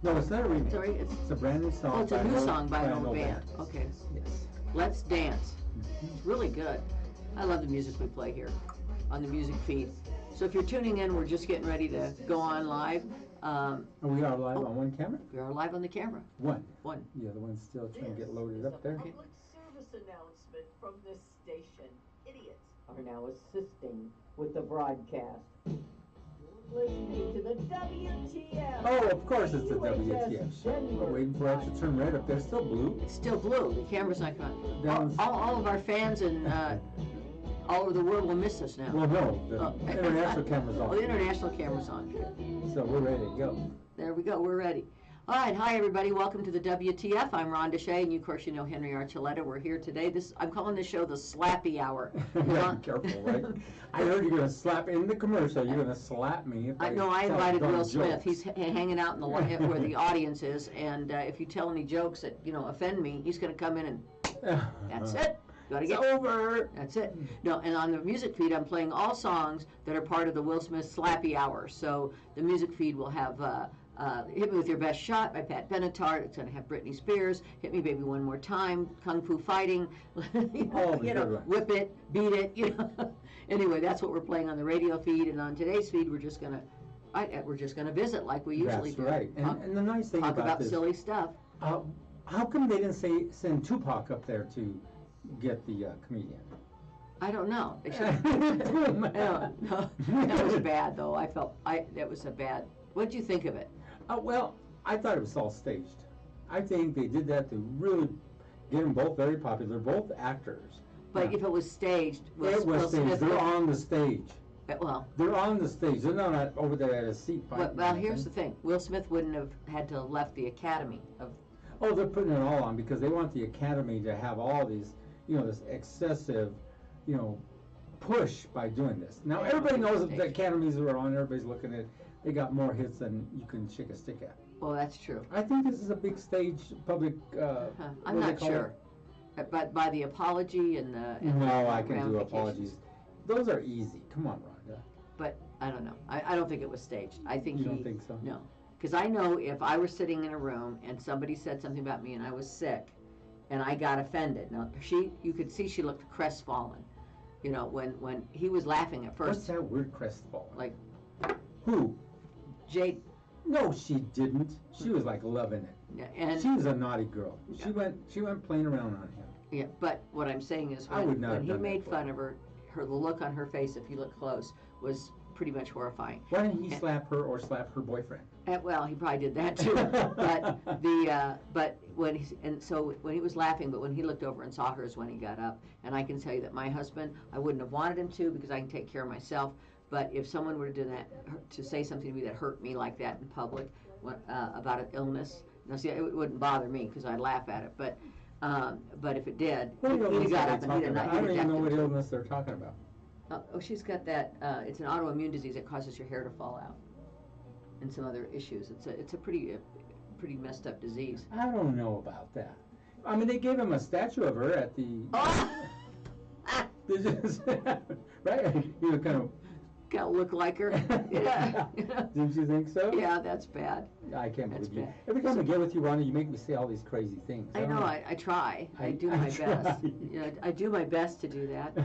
No, it's not a remix. Sorry, it's a brand new song. Oh, it's a new song by an old band. Okay. Yes. Let's Dance. It's really good. I love the music we play here on the music feed. So if you're tuning in, we're just getting ready to go on live. And we are live on one camera? We are live on the camera. One. Yeah, the one's still trying to get loaded up there. Public service announcement from this station. Idiots are now assisting with the broadcast. Listening to the WTF. Oh, of course it's the WTF show. We're waiting for it to turn red up there. It's still blue. It's still blue. The camera's not going. All of our fans and all over the world will miss us now. Well, no, the international camera's on. Oh, the international camera's on. So we're ready to go. There we go. We're ready. All right. Hi, everybody. Welcome to the WTF. I'm Rhonda Shea, and you, of course, you know Henry Archuleta. We're here today. I'm calling this show the Slappy Hour. Yeah, careful, right? I heard you're going to slap in the commercial. You're going to slap me. If I invited Will Smith. He's hanging out in the where the audience is, and if you tell any jokes that offend me, he's going to come in and that's it. It's over. That's it. No, and on the music feed, I'm playing all songs that are part of the Will Smith Slappy Hour. So the music feed will have Hit Me With Your Best Shot by Pat Benatar. It's going to have Britney Spears, Hit Me Baby One More Time, Kung Fu Fighting, Whip It, Beat It. Anyway, that's what we're playing on the radio feed, and on today's feed, we're just going to visit like we usually do. That's right. And the nice thing about this, silly stuff. How come they didn't send Tupac up there to get the comedian? I don't know. They should. No, that was bad though. That was a bad. What did you think of it? Well, I thought it was all staged. I think they did that to really get them both very popular. They're both actors. But if it was staged, it was staged. They're on the stage. Well, they're on the stage. They're not over there at a seat. Well, here's the thing. Will Smith wouldn't have had to have left the Academy of. Oh, they're putting it all on because they want the Academy to have all these, this excessive, push by doing this. Now everybody knows that the Academies are on. Everybody's looking at it. They got more hits than you can shake a stick at. Well, that's true. I think this is a big stage public. I'm not sure, but by the apology and the. No, I can do apologies. Those are easy. Come on, Rhonda. But I don't know. I don't think it was staged. I think you don't think so? No, because I know if I were sitting in a room and somebody said something about me and I was sick, and I got offended. Now you could see she looked crestfallen. When he was laughing at first. What's that word, crestfallen? Like. Who? Jade. No, she didn't. She was like loving it. Yeah, and she was a naughty girl. Yeah. She went playing around on him. Yeah, but what I'm saying is when he made fun of her, the look on her face, if you look close, was pretty much horrifying. Why didn't he slap her or slap her boyfriend? Well, he probably did that too. but when he was laughing, but when he looked over and saw her is when he got up. And I can tell you that my husband, I wouldn't have wanted him to because I can take care of myself. But if someone were to do that, to say something to me that hurt me like that in public about an illness, now see, it wouldn't bother me because I'd laugh at it. But if it did, he got up and he did not. I don't even know what illness they're talking about. She's got that. It's an autoimmune disease that causes your hair to fall out, and some other issues. It's a pretty messed up disease. I don't know about that. I mean, they gave him a statue of her at the. Oh! Right? Kind of look like her. Yeah. Didn't you think so? Yeah, that's bad. I can't believe you. Every time I get with you, Rhonda, you make me say all these crazy things. I know. I try. I do my best. I do my best to do that.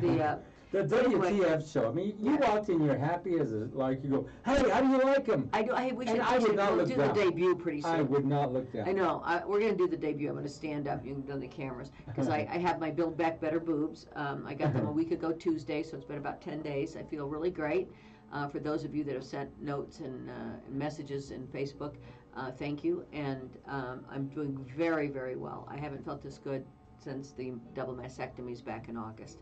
The WTF show. I mean, you walked in, you're happy as you go, hey, how do you like him? I do. We should do the debut pretty soon. I would not look down. I know. We're going to do the debut. I'm going to stand up. You can do the cameras. Because I have my Build Back Better boobs. I got them a week ago Tuesday, so it's been about 10 days. I feel really great. For those of you that have sent notes and messages in Facebook, thank you. And I'm doing very, very well. I haven't felt this good since the double mastectomies back in August.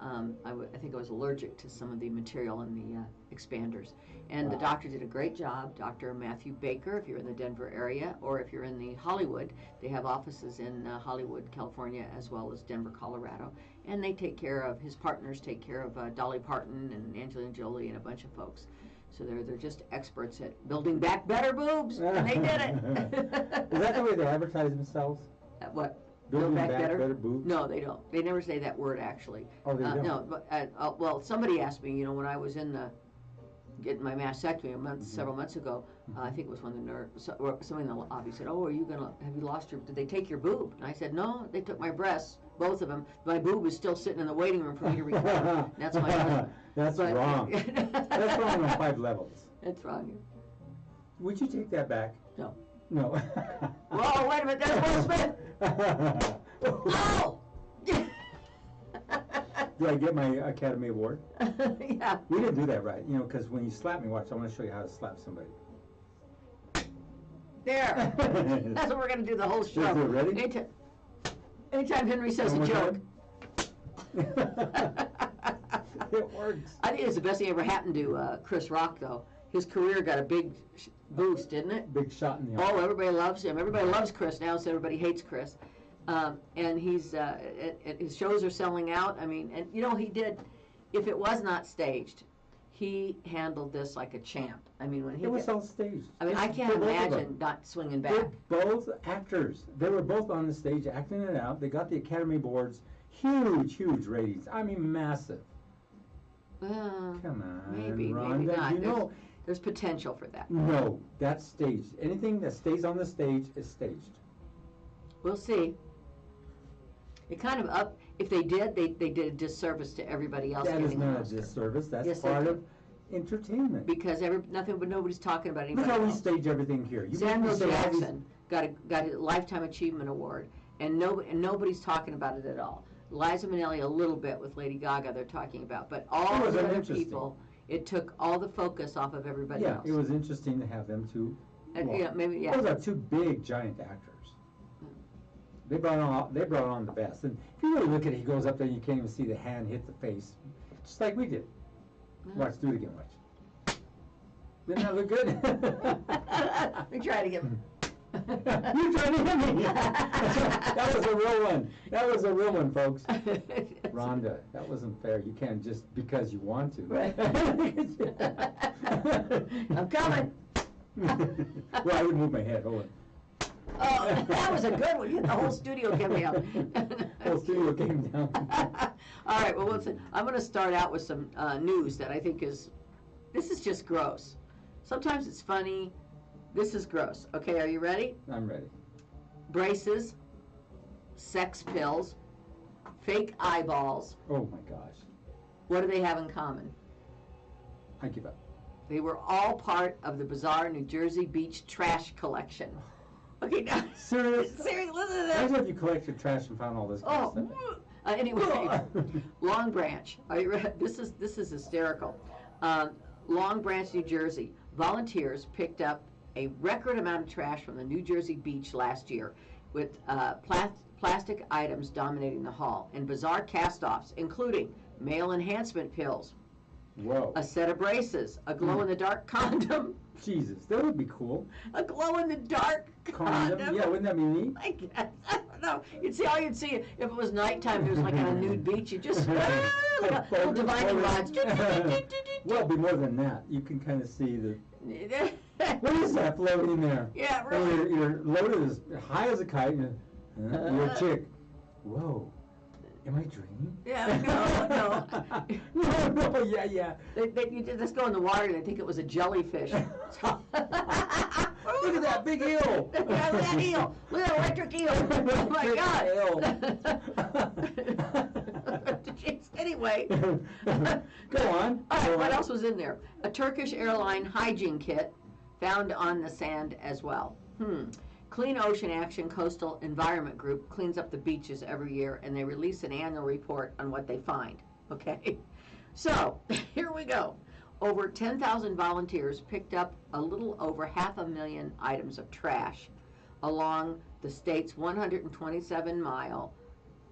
I think I was allergic to some of the material in the expanders. And the doctor did a great job, Dr. Matthew Baker, if you're in the Denver area, or if you're in the Hollywood. They have offices in Hollywood, California, as well as Denver, Colorado. And they take care of, his partners take care of Dolly Parton and Angelina Jolie and a bunch of folks. So they're just experts at building back better boobs, and they did it. Is that the way they advertise themselves? What? Building back better boobs? No, they don't. They never say that word, actually. Oh, they don't? No, but, well, somebody asked me, when I was getting my mastectomy several months ago, I think it was one of the nurses, or somebody in the lobby said, "Oh, have you lost your? Did they take your boob?" And I said, "No, they took my breasts, both of them. My boob is still sitting in the waiting room for me to recover." That's my husband. That's wrong. That's wrong on 5 levels. That's wrong. Would you take that back? No. No. Whoa, wait a minute, there's Will Smith! Oh! Do I get my Academy Award? Yeah. We didn't do that right, because when you slap me, watch, I want to show you how to slap somebody. There. That's what we're going to do the whole show. Is it ready? Anytime Henry says a joke. It works. I think it's the best thing ever happened to Chris Rock, though. His career got a big boost, didn't it? Big shot in the arm. Oh, everybody loves him. Everybody loves Chris now, so everybody hates Chris. And he's his shows are selling out. I mean, and he did. If it was not staged, he handled this like a champ. I mean, when it was all staged. I mean, I can't imagine not swinging back. They're both actors. They were both on the stage acting it out. They got the Academy Board's huge ratings. I mean, massive. Come on, maybe Rhonda, not. There's potential for that. No, that's staged. Anything that stays on the stage is staged. We'll see. It kind of if they did, they did a disservice to everybody else. That is not a disservice. That's part of entertainment. Because nobody's talking about anybody Look how we else. stage everything here. Samuel Jackson got a Lifetime Achievement Award, and nobody's talking about it at all. Liza Minnelli a little bit with Lady Gaga they're talking about, but all the other people, it took all the focus off of everybody else. Yeah, it was interesting to have them two. Maybe. Those are two big giant actors. They brought on the best. And if you really look at it, he goes up there and you can't even see the hand hit the face, just like we did. Watch, do it again. Watch. Didn't that look good? We tried to get. You tried to hit me. That was a real one. That was a real one, folks. Rhonda, that wasn't fair. You can't just because you want to. Right. I'm coming. Well, I would move my head. Hold on. Oh, that was a good one. The whole studio came down. The whole studio came down. All right, well, I'm going to start out with some news that I think this is just gross. Sometimes it's funny. This is gross. Okay, are you ready? I'm ready. Braces, sex pills, fake eyeballs. Oh my gosh. What do they have in common? I give up. They were all part of the bizarre New Jersey Beach trash collection. Okay, now. Serious? Seriously, listen to this. Imagine if you collected trash and found all this kind of stuff. Anyway, Long Branch. Are you ready? This is hysterical. Long Branch, New Jersey. Volunteers picked up a record amount of trash from the New Jersey beach last year, with plastic items dominating the haul, and bizarre cast-offs, including male enhancement pills, Whoa. a set of braces, a glow-in-the-dark condom. Jesus, that would be cool. A glow-in-the-dark condom. Yeah, wouldn't that be neat? I guess. I don't know. You'd see all you'd see if it was nighttime. It was like on a nude beach. You just little divining rods. Well, it'd be more than that. You can kind of see the. What is that floating there? Yeah, Oh, really. you're loaded as high as a kite. And you're a chick. Whoa. Am I dreaming? Yeah, No, yeah. You just go in the water and they think it was a jellyfish. Look at that big eel. Look at that eel. Look at that electric eel. Oh my God. Jeez, anyway. Go on. All right, what else was in there? A Turkish airline hygiene kit found on the sand as well. Clean Ocean Action Coastal Environment Group cleans up the beaches every year, and they release an annual report on what they find. Okay? So, here we go. Over 10,000 volunteers picked up a little over 500,000 items of trash along the state's 127-mile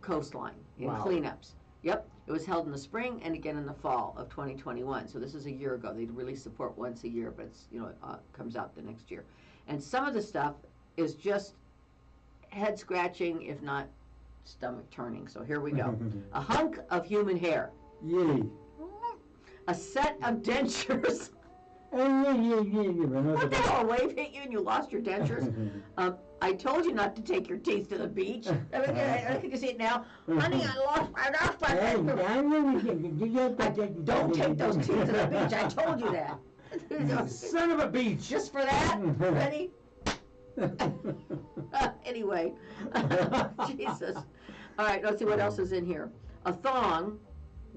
coastline in cleanups. Yep, it was held in the spring and again in the fall of 2021. So this is a year ago. They release the report once a year, but it's, it comes out the next year. And some of the stuff is just head scratching, if not stomach turning. So here we go. A hunk of human hair. Yay. A set of dentures. What What the hell, a wave hit you and you lost your dentures? I told you not to take your teeth to the beach. I can you see it now? Honey, I lost my dentures. Don't take those teeth to the beach. I told you that. You son of a beach! Just for that? Ready? Anyway, Jesus. All right, let's see what else is in here. A thong.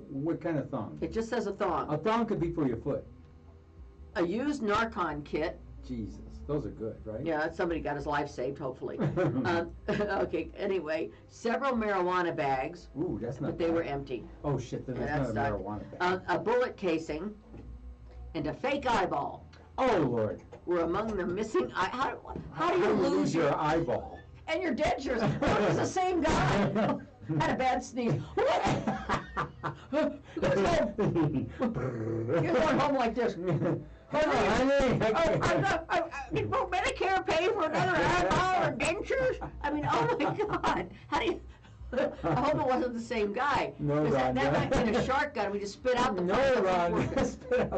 What kind of thong? It just says a thong. A thong could be for your foot. A used Narcon kit. Jesus, those are good, right? Yeah, somebody got his life saved, hopefully. Okay, anyway, several marijuana bags. Ooh, that's not But they bad. were empty. Oh shit, then that's not a sucked. marijuana bag. A bullet casing and a fake eyeball Oh Lord. were among the missing. How do you lose your eyeball? and your dentures? It was the same guy. Had a bad sneeze. Let's go. You're going home like this. Will Medicare pay for another eyeball or dentures? I mean, oh my God. How do you... I hope it wasn't the same guy. No, Ron. That might be a shark gun. We just spit out the... No, Ron. We'll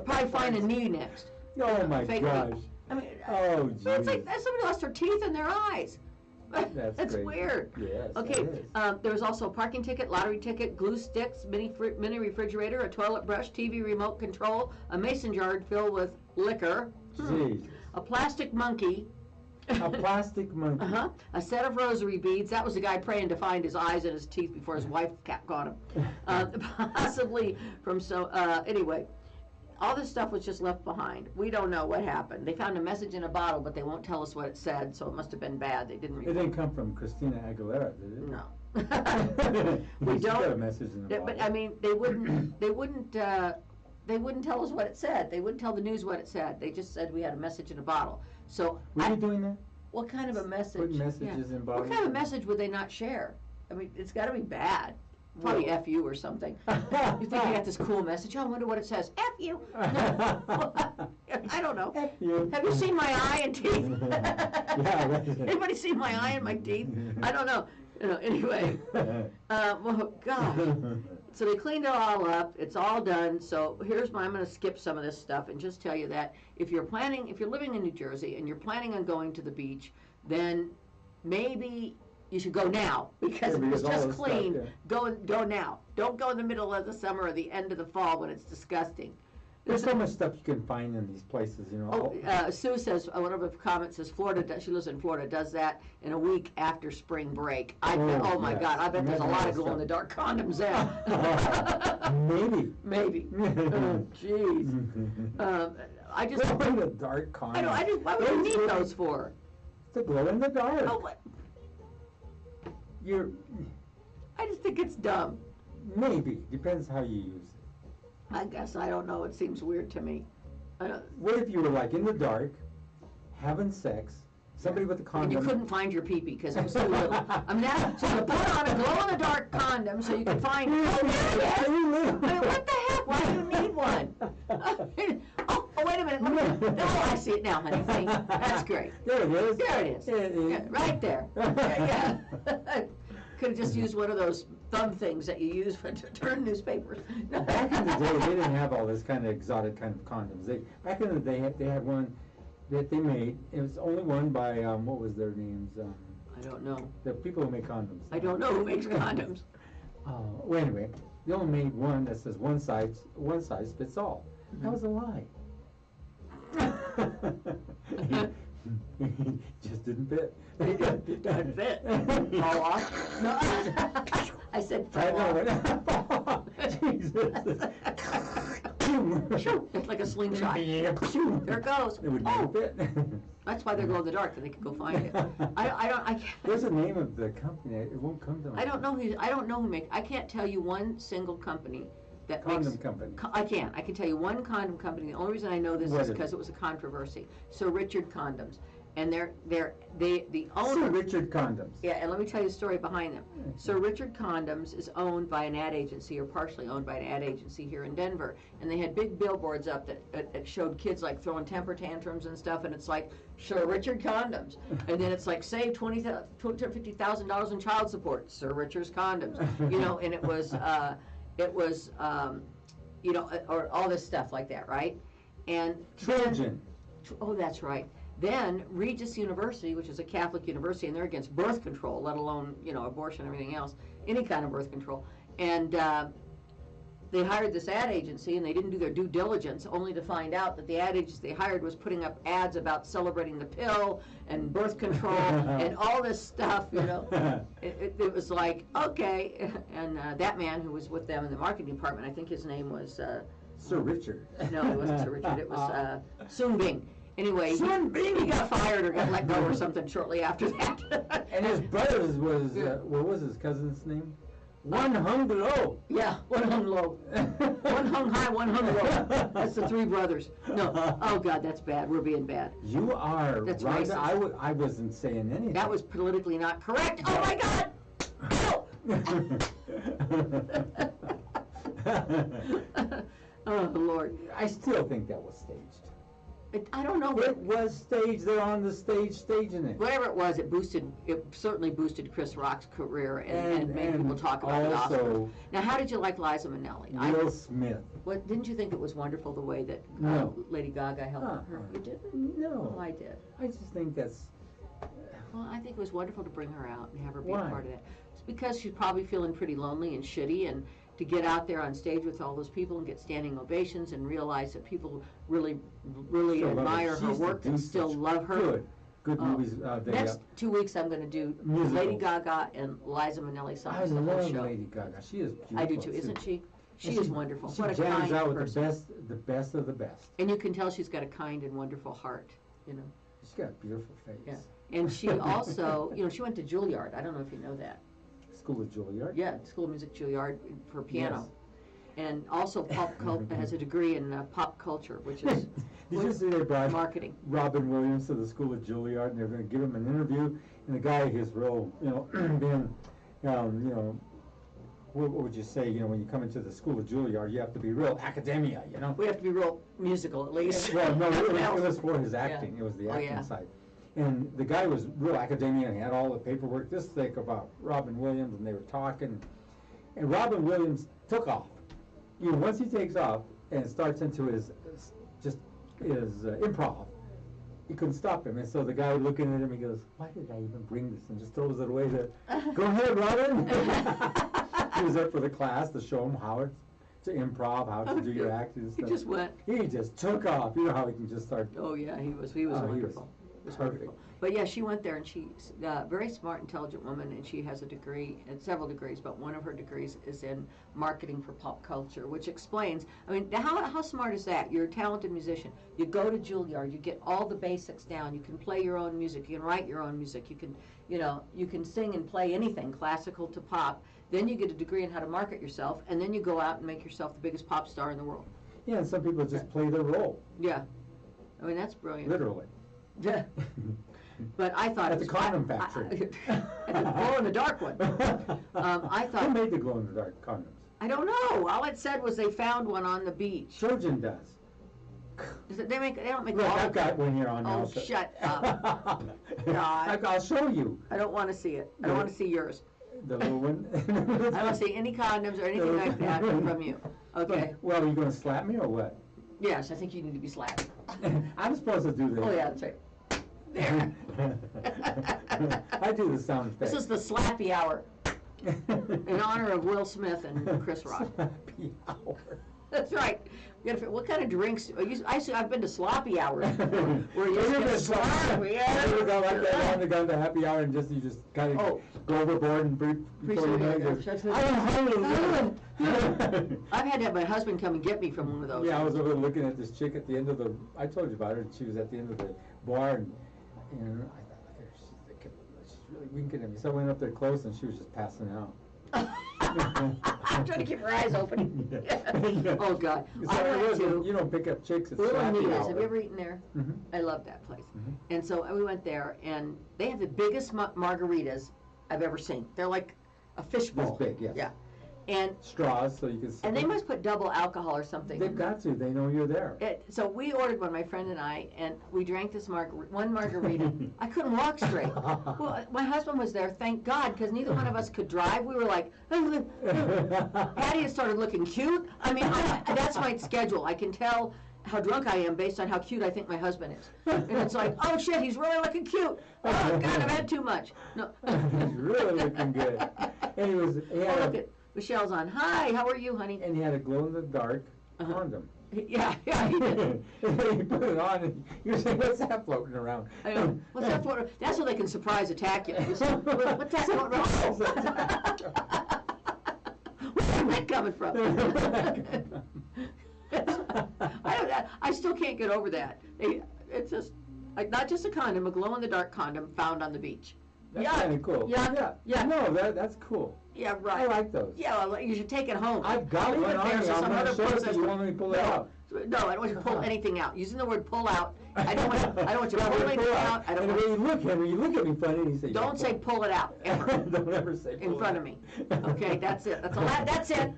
probably find a knee next. Oh my Fake gosh. knee. I mean, Oh but it's geez. like somebody lost their teeth in their eyes. That's crazy. weird. Yes. Okay, it is. there was also a parking ticket, lottery ticket, glue sticks, mini refrigerator, a toilet brush, TV remote control, a mason jar filled with liquor, Jeez. a plastic monkey, A plastic monkey. a set of rosary beads. That was the guy praying to find his eyes and his teeth before his wife caught him. Possibly from anyway. All this stuff was just left behind. We don't know what happened. They found a message in a bottle, but they won't tell us what it said, so it must have been bad. They didn't It didn't come from Christina Aguilera, did it? No. We She got a don't. message in the bottle. But I mean, they wouldn't tell us what it said. They wouldn't tell the news what it said. They just said we had a message in a bottle. So, Were you doing that? what kind of a message? Putting messages in bottles? What kind of message would they not share? I mean, it's got to be bad. Probably F you or something. You think you got this cool message? Oh, I wonder what it says. F you. No. I don't know. F you. Have you seen my eye and teeth? Yeah, right. Anybody seen my eye and my teeth? I don't know. Anyway. Well, gosh. So they cleaned it all up. It's all done. So I'm going to skip some of this stuff and just tell you that if you're living in New Jersey and you're planning on going to the beach, then maybe you should go now because it was all just this clean. stuff, Go now. Don't go in the middle of the summer or the end of the fall when it's disgusting. There's so much stuff you can find in these places, you know. Sue says, one of her comments says, she lives in Florida, does that in a week after spring break. Oh my yes. God, I bet there's a lot of Stuff. glow-in-the-dark condoms there. Maybe. Oh, jeez. I just, Glow in the dark condom. why would you need those for? To glow in the dark. Oh, what? I just think it's dumb. Maybe. Depends how you use it. I guess, I don't know, it seems weird to me. What if you were like in the dark, having sex, somebody with a condom. And you couldn't find your pee-pee because it was too little. I mean, so you put on a glow-in-the-dark condom so you can find, oh, there it is. I mean, what the heck? Why do you need one? Oh, wait a minute. Oh, I see it now, honey. See? That's great. There it is. There it is. Yeah, right there. Yeah. Could have just used one of those thumb things that you use to turn newspapers. Back in the day, they didn't have all this kind of exotic kind of condoms. Back in the day, they had one that they made. It was only one by, what was their names? I don't know. The people who make condoms. I don't know who makes condoms. Well, anyway, they only made one that says one size fits all. That was a lie. Just didn't fit. It doesn't fit. Fall off? No. I said fall off. Jesus. It's like a slingshot. There it goes. It would never fit. That's why they're glow in the dark, so they can go find it. I can't. There's a name of the company. It won't come to me. I don't know who makes. I can't tell you one single company that Condom makes. company. I can tell you one condom company. The only reason I know this What is is it? because it was a controversy. Sir Richard Condoms, and the owner. Sir Richard Condoms. Yeah, and let me tell you a story behind them. Sir Richard Condoms is owned by an ad agency, or partially owned by an ad agency here in Denver, and they had big billboards up that showed kids like throwing temper tantrums and stuff, and it's like Sir Richard Condoms, and then it's like save $250,000 in child support, Sir Richard's Condoms, you know, and it was you know, or all this stuff like that, right? And Trojan. oh, that's right. Then Regis University, which is a Catholic university, and they're against birth control, let alone, you know, abortion and everything else, any kind of birth control. And they hired this ad agency and they didn't do their due diligence, only to find out that the ad agency they hired was putting up ads about celebrating the pill and birth control and all this stuff, you know. It was like, okay. And that man who was with them in the marketing department, I think his name was Sir Richard. No, it wasn't Sir Richard. It was Soon Bing. Anyway, Soon Bing! He got fired or got let go or something shortly after that. And his brother's was, what was his cousin's name? One hung low. Yeah, one hung low. One hung high, one hung low. That's the three brothers. No, oh God, that's bad. We're being bad. You are. That's right. racist. I wasn't saying anything. That was politically not correct. Oh my God! Oh Lord. I still think that was staged. I don't know. It was staged. They're on the stage staging it. Whatever it was, it certainly boosted Chris Rock's career and made people talk about the Oscars. Now, how did you like Liza Minnelli? Will Smith. What, didn't you think it was wonderful the way that Lady Gaga held her? You didn't? No. Oh, I did. I just think that's... Well, I think it was wonderful to bring her out and have her be Why? a part of that. It's because she's probably feeling pretty lonely and shitty, and to get out there on stage with all those people and get standing ovations and realize that people really Still love admire her She's work and still love her. Good movies. Next 2 weeks I'm going to do Musicals. Lady Gaga and Liza Minnelli songs. I the whole love show. Lady Gaga. She is beautiful. I do too, isn't she? She And is wonderful. She What a jams kind out with person. the best of the best. And you can tell she's got a kind and wonderful heart, you know. She's got a beautiful face. Yeah. And she also, you know, she went to Juilliard. I don't know if you know that. School of Juilliard? Yeah, School of Music Juilliard for piano. And also has a degree in pop culture, which is Did you see they brought marketing. Robin Williams to the School of Juilliard, and they're going to give him an interview, and the guy is real, you know, being, you know, what would you say, you know, when you come into the School of Juilliard, you have to be real academia, you know? We have to be real musical at least. Well, no, it was for his acting. Yeah. It was the Oh, acting yeah. side. And the guy was real academia, and he had all the paperwork this thick about Robin Williams, and they were talking. And Robin Williams took off. You know, once he takes off and starts into his improv, he couldn't stop him. And so the guy looking at him, he goes, "Why did I even bring this?" And just throws it away. Go ahead, Robin. He was there for the class to show him how to improv, how to do your acting and He stuff. just went. He just took off. You know how he can just start. Oh yeah, he was he was wonderful. It was perfect. wonderful. But yeah, she went there, and she's a very smart, intelligent woman, and she has a degree, and several degrees, but one of her degrees is in marketing for pop culture, which explains, I mean, how smart is that? You're a talented musician. You go to Juilliard, you get all the basics down, you can play your own music, you can write your own music, you can, you know, you can sing and play anything, classical to pop. Then you get a degree in how to market yourself, and then you go out and make yourself the biggest pop star in the world. Yeah, and some people just play their role, Yeah. I mean, that's brilliant. literally. Yeah. But I thought At it was the condom factory. at the glow-in-the-dark one. I Who thought, made the glow-in-the-dark condoms? I don't know. All it said was they found one on the beach. Trojan does. They don't make Look, all I've of them. got one here on now. Oh, so- shut up. God. I'll show you I don't want to see it. I don't want to see yours. the little one. I don't see any condoms or anything like that from you. Okay. Well, are you going to slap me or what? Yes, I think you need to be slapped. I'm supposed to do this. Oh, yeah, that's right. There. I do the sound effect. This is the Slappy Hour in honor of Will Smith and Chris Rock. Slappy hour. That's right. What kind of drinks? I've been to sloppy hours where you You've just been get sloppy. Yeah. You go like that on the gun to happy hour and you just kind of Oh. go overboard and before you know it, I've had to have my husband come and get me from one of those. Yeah, I was over looking at this chick at the end of the. I told you about her. She was at the end of the bar, and I thought, look at her, she's really winking at me. So I went up there close, and she was just passing out. I'm trying to keep her eyes open. Yeah. Oh God, So I it went wasn't- to you don't pick up chicks at Little Slappy Anita's. Hour. Have you ever eaten there? Mhm. I love that place. Mhm. And so we went there, and they have the biggest margaritas I've ever seen. They're like a fishbowl. This big, yes. Yeah. And Straws, so you can. and they must put double alcohol or something. They've got to. They know you're there. So we ordered one, my friend and I, and we drank this one margarita. I couldn't walk straight. Well, my husband was there, thank God, because neither one of us could drive. We were like, Patty had started looking cute. I mean, that's my schedule. I can tell how drunk I am based on how cute I think my husband is. And it's like, oh shit, he's really looking cute. Oh God, I've had too much. No. He's really looking good. And he Oh, had look at Michelle's on. Hi, how are you, honey? And he had a glow-in-the-dark Uh-huh. condom. Yeah, he did. And then he put it on, and you're saying, what's that floating around? I know. What's that for? That's so they can surprise attack you. You say, what's that going around? Where's that coming from? I still can't get over that. It's just, like, not just a condom, a glow-in-the-dark condom found on the beach. That's Yeah, kind of cool. yeah. No, that's cool. Yeah, I right. like those. Yeah, well, you should take it home. I've got Leave one it on there me. so I'm some going other to show it to person- you. You want me to pull it out? No, I don't want you to pull anything out. Using the word pull out, I don't want you to pull anything out. I don't and want when you look, Henry, you look at me funny and you say, Don't say pull it out, ever, Don't ever say pull in front of me. Okay, that's it. That's all. That's it.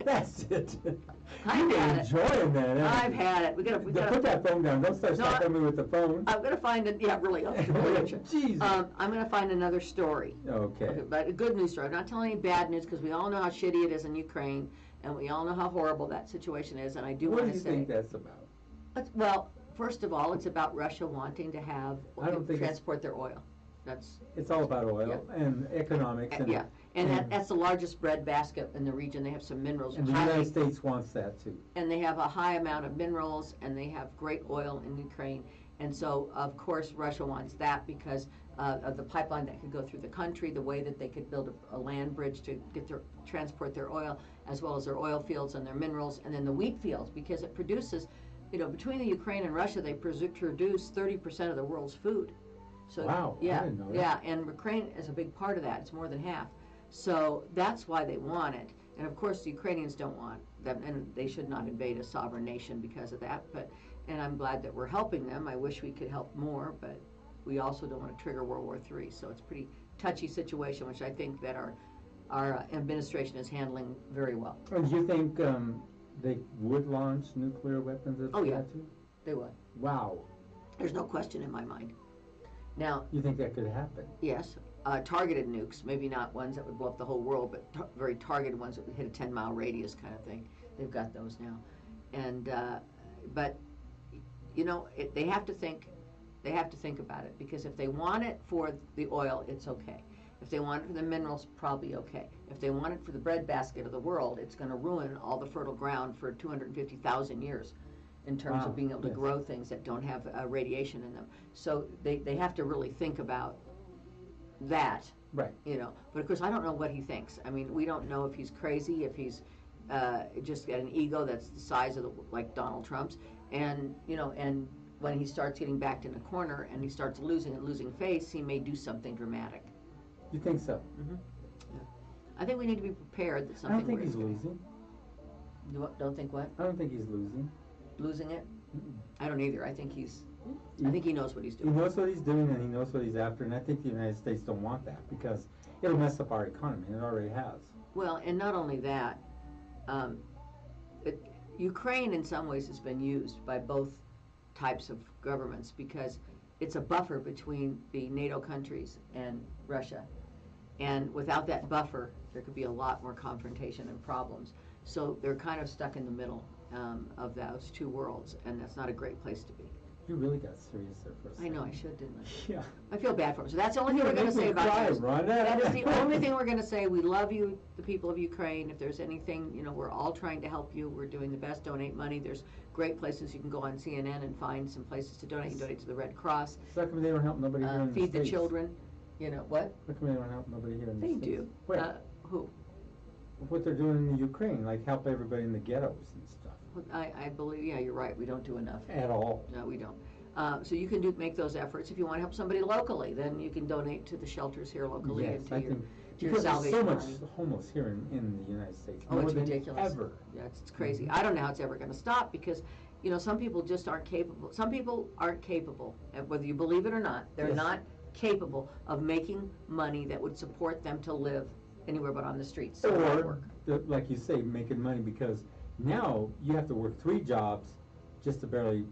That's it. I've You're had it. enjoying that, haven't I've you? had it. We Put gotta. that phone down. Don't start No, stopping me with the phone. I'm gonna find it. Yeah, really. Jesus. I'm gonna find another story. Okay. But a good news story. I'm not telling any bad news because we all know how shitty it is in Ukraine, and we all know how horrible that situation is. And I do What want do to you say, think that's about? well, first of all, it's about Russia wanting to have I don't think it's- transport their oil. That's It's all about oil and economics. And, yeah, and that's the largest bread basket in the region. They have some minerals, and the United States wants that too. and they have a high amount of minerals, and they have great oil in Ukraine. And so, of course, Russia wants that because of the pipeline that could go through the country, the way that they could build a land bridge to transport their oil, as well as their oil fields and their minerals, and then the wheat fields, because it produces, between the Ukraine and Russia, they produce 30% of the world's food. So, Wow, I yeah, didn't know that. yeah, and Ukraine is a big part of that. It's more than half. So that's why they want it. And of course, the Ukrainians don't want them, and they should not invade a sovereign nation because of that. And I'm glad that we're helping them. I wish we could help more, but we also don't want to trigger World War III. So it's a pretty touchy situation, which I think that our administration is handling very well. And do you think they would launch nuclear weapons if Oh, they yeah. had to? They would. Wow. There's no question in my mind. Now, You think that could happen? yes, targeted nukes, maybe not ones that would blow up the whole world, but very targeted ones that would hit a 10-mile radius kind of thing. They've got those now. And, but, they have to think about it, because if they want it for the oil, it's okay. If they want it for the minerals, probably okay. If they want it for the breadbasket of the world, it's going to ruin all the fertile ground for 250,000 years in terms Wow, of being able to yes. grow things that don't have radiation in them. So they have to really think about that, Right. But of course, I don't know what he thinks. I mean, we don't know if he's crazy, if he's just got an ego that's the size of like Donald Trump's, and and when he starts getting backed in a corner and he starts losing face, he may do something dramatic. You think so? I think we need to be prepared that I something. don't think he's losing. You don't think what? I don't think he's losing. Losing it? Mm-mm. I don't either. I think he knows what he's He doing. knows what he's doing and he knows what he's after, and I think the United States don't want that because it'll mess up our economy, and it already has. Well, and not only that, Ukraine in some ways has been used by both types of governments because it's a buffer between the NATO countries and Russia. And without that buffer, there could be a lot more confrontation and problems. So they're kind of stuck in the middle of those two worlds, and that's not a great place to be. You really got serious there for a second. I know, I should, didn't I? Yeah. I feel bad for them. So that's the only thing we're You're going to say making me about cry, this. Rhonda. That is the only thing we're going to say. We love you, the people of Ukraine. If there's anything, we're all trying to help you. We're doing the best. Donate money. There's great places you can go on CNN and find some places to donate. You can donate to the Red Cross. So how come they don't help nobody here in the Feed the States? children. What? How come they don't help nobody here in the They States? do. Where? Who? What they're doing in the Ukraine, like help everybody in the ghettos and stuff. I believe, yeah, you're right. We don't do enough. At all. No, we don't. So you can make those efforts. If you want to help somebody locally, then you can donate to the shelters here locally Yes, and to I your, think to your because there's Salvation so much Army. homeless here in the United States. Oh, more it's than ridiculous. Ever. Yeah, it's crazy. I don't know how it's ever going to stop because, some people just aren't capable. Some people aren't capable, and whether you believe it or not. They're Yes. not capable of making money that would support them to live anywhere but on the streets. So they Or, work. like you say, making money because now you have to work 3 jobs just to barely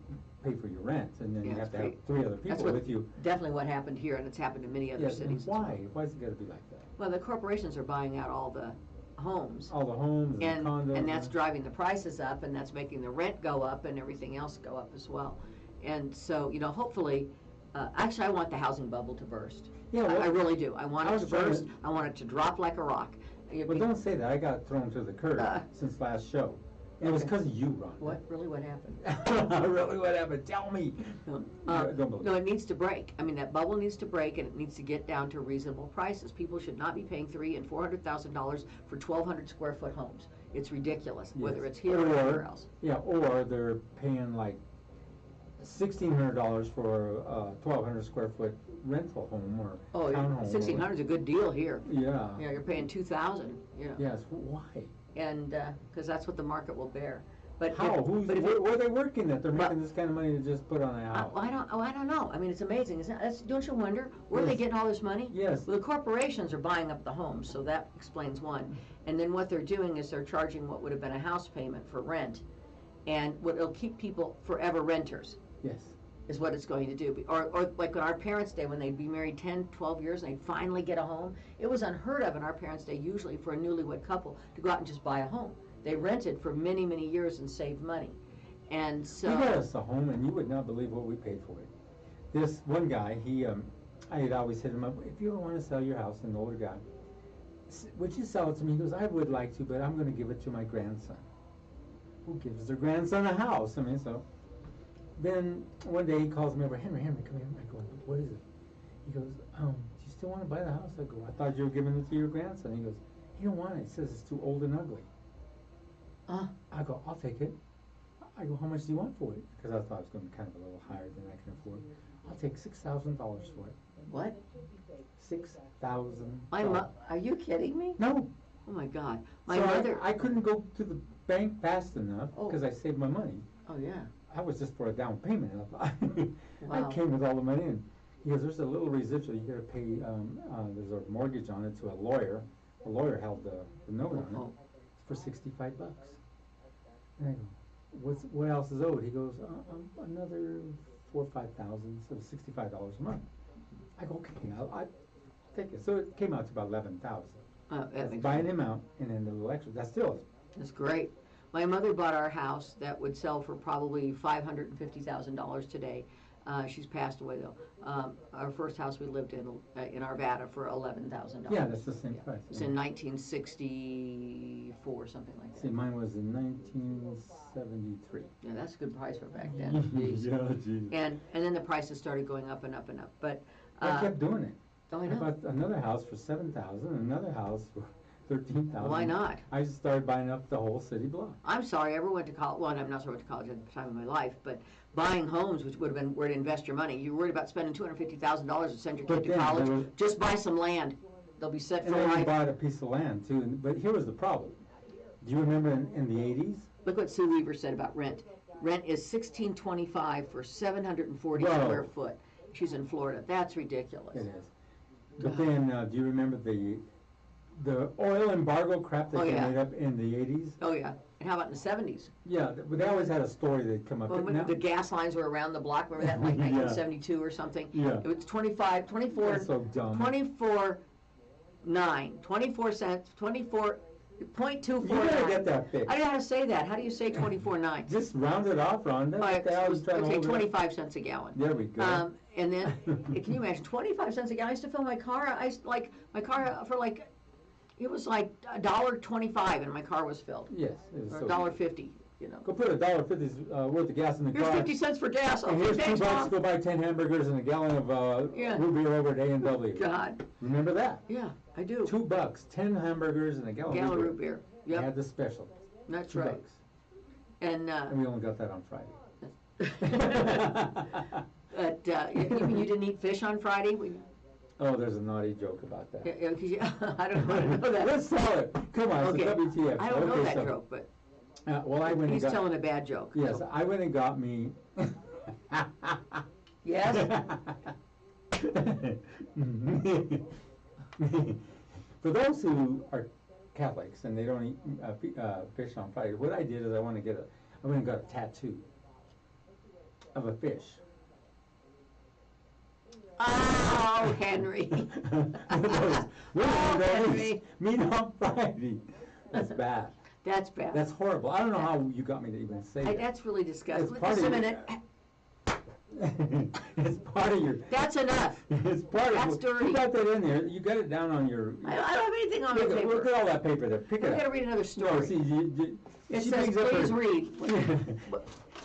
pay for your rent, and then Yeah, you have it's to have pretty- 3 other That's people with you. definitely what happened here, and it's happened in many other Yes, cities. as well. why? Why is it got to be like that? Well, the corporations are buying out all the homes. All the homes and condos. And that's driving the prices up, and that's making the rent go up and everything else go up as well. And so, hopefully, Actually, I want the housing bubble to burst. Yeah, well, I really do. I want I it to was trying to- burst. I want it to drop like a rock. Well, don't say that. I got thrown to the curb since last show. And it was Okay. because of you, Ron. What? Really? What happened? Really, what happened? Tell me. Don't believe No, it. it needs to break. I mean, that bubble needs to break, and it needs to get down to reasonable prices. People should not be paying $300,000 and $400,000 for 1,200 square foot homes. It's ridiculous, whether Yes. it's here or anywhere else. Yeah, or they're paying like $1,600 for a 1,200 square foot rental home or Oh, townhome. 1,600 is a good deal here. Yeah. You know, you're paying 2,000. You know, Yes. Why? and because that's what the market will bear. But if- How? but if Where are they working that they're But- making this kind of money to just put on a house? I don't know. I mean, it's amazing. Don't you wonder where are they Yes. getting all this money? Yes. Well, the corporations are buying up the homes, so that explains one. And then what they're doing is they're charging what would have been a house payment for rent, and what it'll keep people forever renters Yes. is what it's going to do. Or like on our parents' day, when they'd be married 10, 12 years and they'd finally get a home, it was unheard of in our parents' day, usually for a newlywed couple, to go out and just buy a home. They rented for many, many years and saved money. And so. We got us a home, and you would not believe what we paid for it. This one guy, I had always hit him up, if you ever want to sell your house, an older guy, would you sell it to me? He goes, I would like to, but I'm going to give it to my grandson. Who gives their grandson a house? I mean, so. Then one day he calls me over, Henry, come here. I go, what is it? He goes, do you still want to buy the house? I go, I thought you were giving it to your grandson. He goes, he don't want it. He says it's too old and ugly. I go, I'll take it. I go, how much do you want for it? Because I thought it was going to be kind of a little higher than I can afford. I'll take $6,000 for it. What? $6,000. Are you kidding me? No. Oh my God. My So mother. I couldn't go to the bank fast enough Oh. because I saved my money. Oh yeah. I was just for a down payment. I Wow. came with all the money in. He goes, there's a little residual. You got to pay. There's a mortgage on it to a lawyer. The lawyer held the note on it. Oh. It's for $65. And I go, what else is owed? He goes, another $4,000 or $5,000, so $65 a month. I go, okay, I'll take it. So it came out to about $11,000. That makes Buying him out and then the little extra. That's still. That's great. My mother bought our house that would sell for probably $550,000 today. She's passed away though. Our first house we lived in Arvada for $11,000. Yeah, that's the same price. It was in 1964, something like that. See, mine was in 1973. Yeah, that's a good price for back then. Jeez. Yeah, geez. And then the prices started going up and up and up. But I kept doing it. oh, I I know. bought another house for $7,000, another house for $13,000. Why not? I just started buying up the whole city block. I'm sorry, I ever went to college. Well, I'm not sorry I went to college at the time of my life, but buying homes, which would have been where to invest your money. You're worried about spending $250,000 to send your But kid to then college. there was- Just buy some land. They'll be set And for then we life. bought a piece of land too. But here was the problem. Do you remember in the 80s? Look what Sue Weaver said about rent. Rent is $16.25 for 740 Whoa. square foot. She's in Florida. That's ridiculous. It is. But then, do you remember the oil embargo crap that Oh, they yeah. made up in the 80s? Oh yeah. And how about in the 70s? Yeah, but they always had a story that come up. When But now- the gas lines were around the block, remember that, like Yeah. 1972 or something? Yeah. It was 24, That's so dumb. 24 cents, 24.249. You gotta get that fixed. I don't know how to say that. How do you say 24.9? Just round it off, Ron. That's what they always try to Okay, hold it up. 25 cents a gallon. There we go. And then, can you imagine, 25 cents a gallon? I used to fill my car, my car for like, it was like $1.25 and my car was filled. Yes. It was Or so $1.50, you know. Go put $1.50 worth of gas in the Here's car. 50 cents for gas. And Okay, here's thanks, $2 to Mom. go buy 10 hamburgers and a gallon of Yeah. root beer over at A&W. God, Remember that? yeah, I do. $2, 10 hamburgers and a gallon Gallon of root beer. They Yep, had the special. that's $2. right. And, And we only got that on Friday. but you didn't eat fish on Friday? Oh, there's a naughty joke about that. Yeah, 'cause I don't know that. Let's tell it. Come on, Okay. it's a WTF. I don't know Okay, that so, joke, but well, I went and he's got. telling a bad joke. Yes, so- I went and got me. Yes? For those who are Catholics and they don't eat fish on Friday, what I did is I went and got a tattoo of a fish. Oh, Henry. Oh, Henry. Meat on Friday. That's bad. That's bad. That's horrible. I don't know how you got me to even say that. That's really disgusting. It's part Just a of minute. It's part of your. That's enough. It's part of. That's dirty. You got that in there. You got it down on your. I don't have anything on the Look paper. at all that paper there. Pick it I'm up. going to read another No, story. see, It she says, brings up please her, read.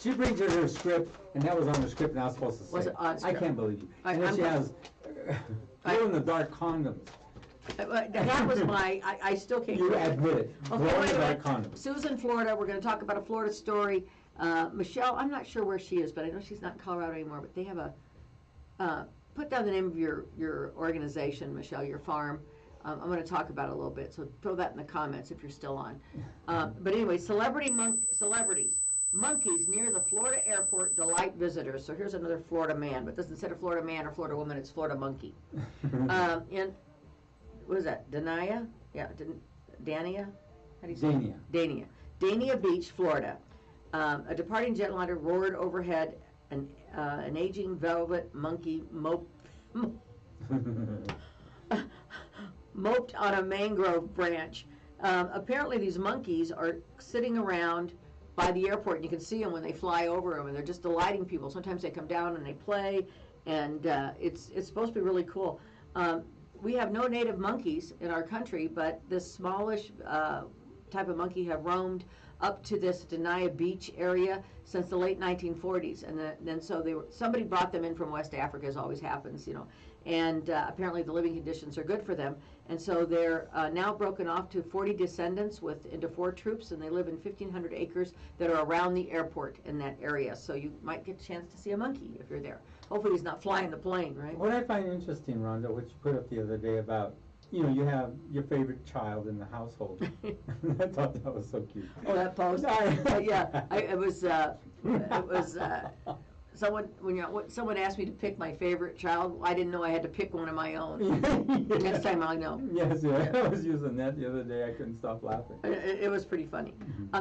She brings her script, and that was on the script, and I was supposed to say. Was it on I script? can't believe you. I- And then I'm she not- has glow-in-the-dark condoms. That was I still can't. You get it. admit it. Okay, wait a Glow-in-the-dark minute. condoms. Susan, Florida. We're going to talk about a Florida story. Michelle, I'm not sure where she is, but I know she's not in Colorado anymore. But they have a put down the name of your organization, Michelle, your farm. I'm going to talk about it a little bit, so throw that in the comments if you're still on. But anyway, celebrities. Monkeys near the Florida airport delight visitors. So here's another Florida man, but this instead of Florida man or Florida woman, it's Florida monkey. In what is that? Dania? Yeah, Dania? How do you say it? Dania. Dania Beach, Florida. A departing jetliner roared overhead. An aging velvet monkey moped on a mangrove branch. Apparently these monkeys are sitting around by the airport, and you can see them when they fly over them, and they're just delighting people. Sometimes they come down and they play, and it's supposed to be really cool. We have no native monkeys in our country, but this smallish type of monkey have roamed up to this Dania Beach area since the late 1940s, and then so somebody brought them in from West Africa, as always happens, and apparently the living conditions are good for them, and so they're now broken off to 40 descendants into 4 troops, and they live in 1,500 acres that are around the airport in that area, so you might get a chance to see a monkey if you're there. Hopefully he's not flying the plane, right? What I find interesting, Rhonda, which you put up the other day about, you have your favorite child in the household. I thought that was so cute. Oh, that post? Yeah, it was someone asked me to pick my favorite child. I didn't know I had to pick one of my own. Next time I'll know. Yes, yeah. I was using that the other day. I couldn't stop laughing. It was pretty funny.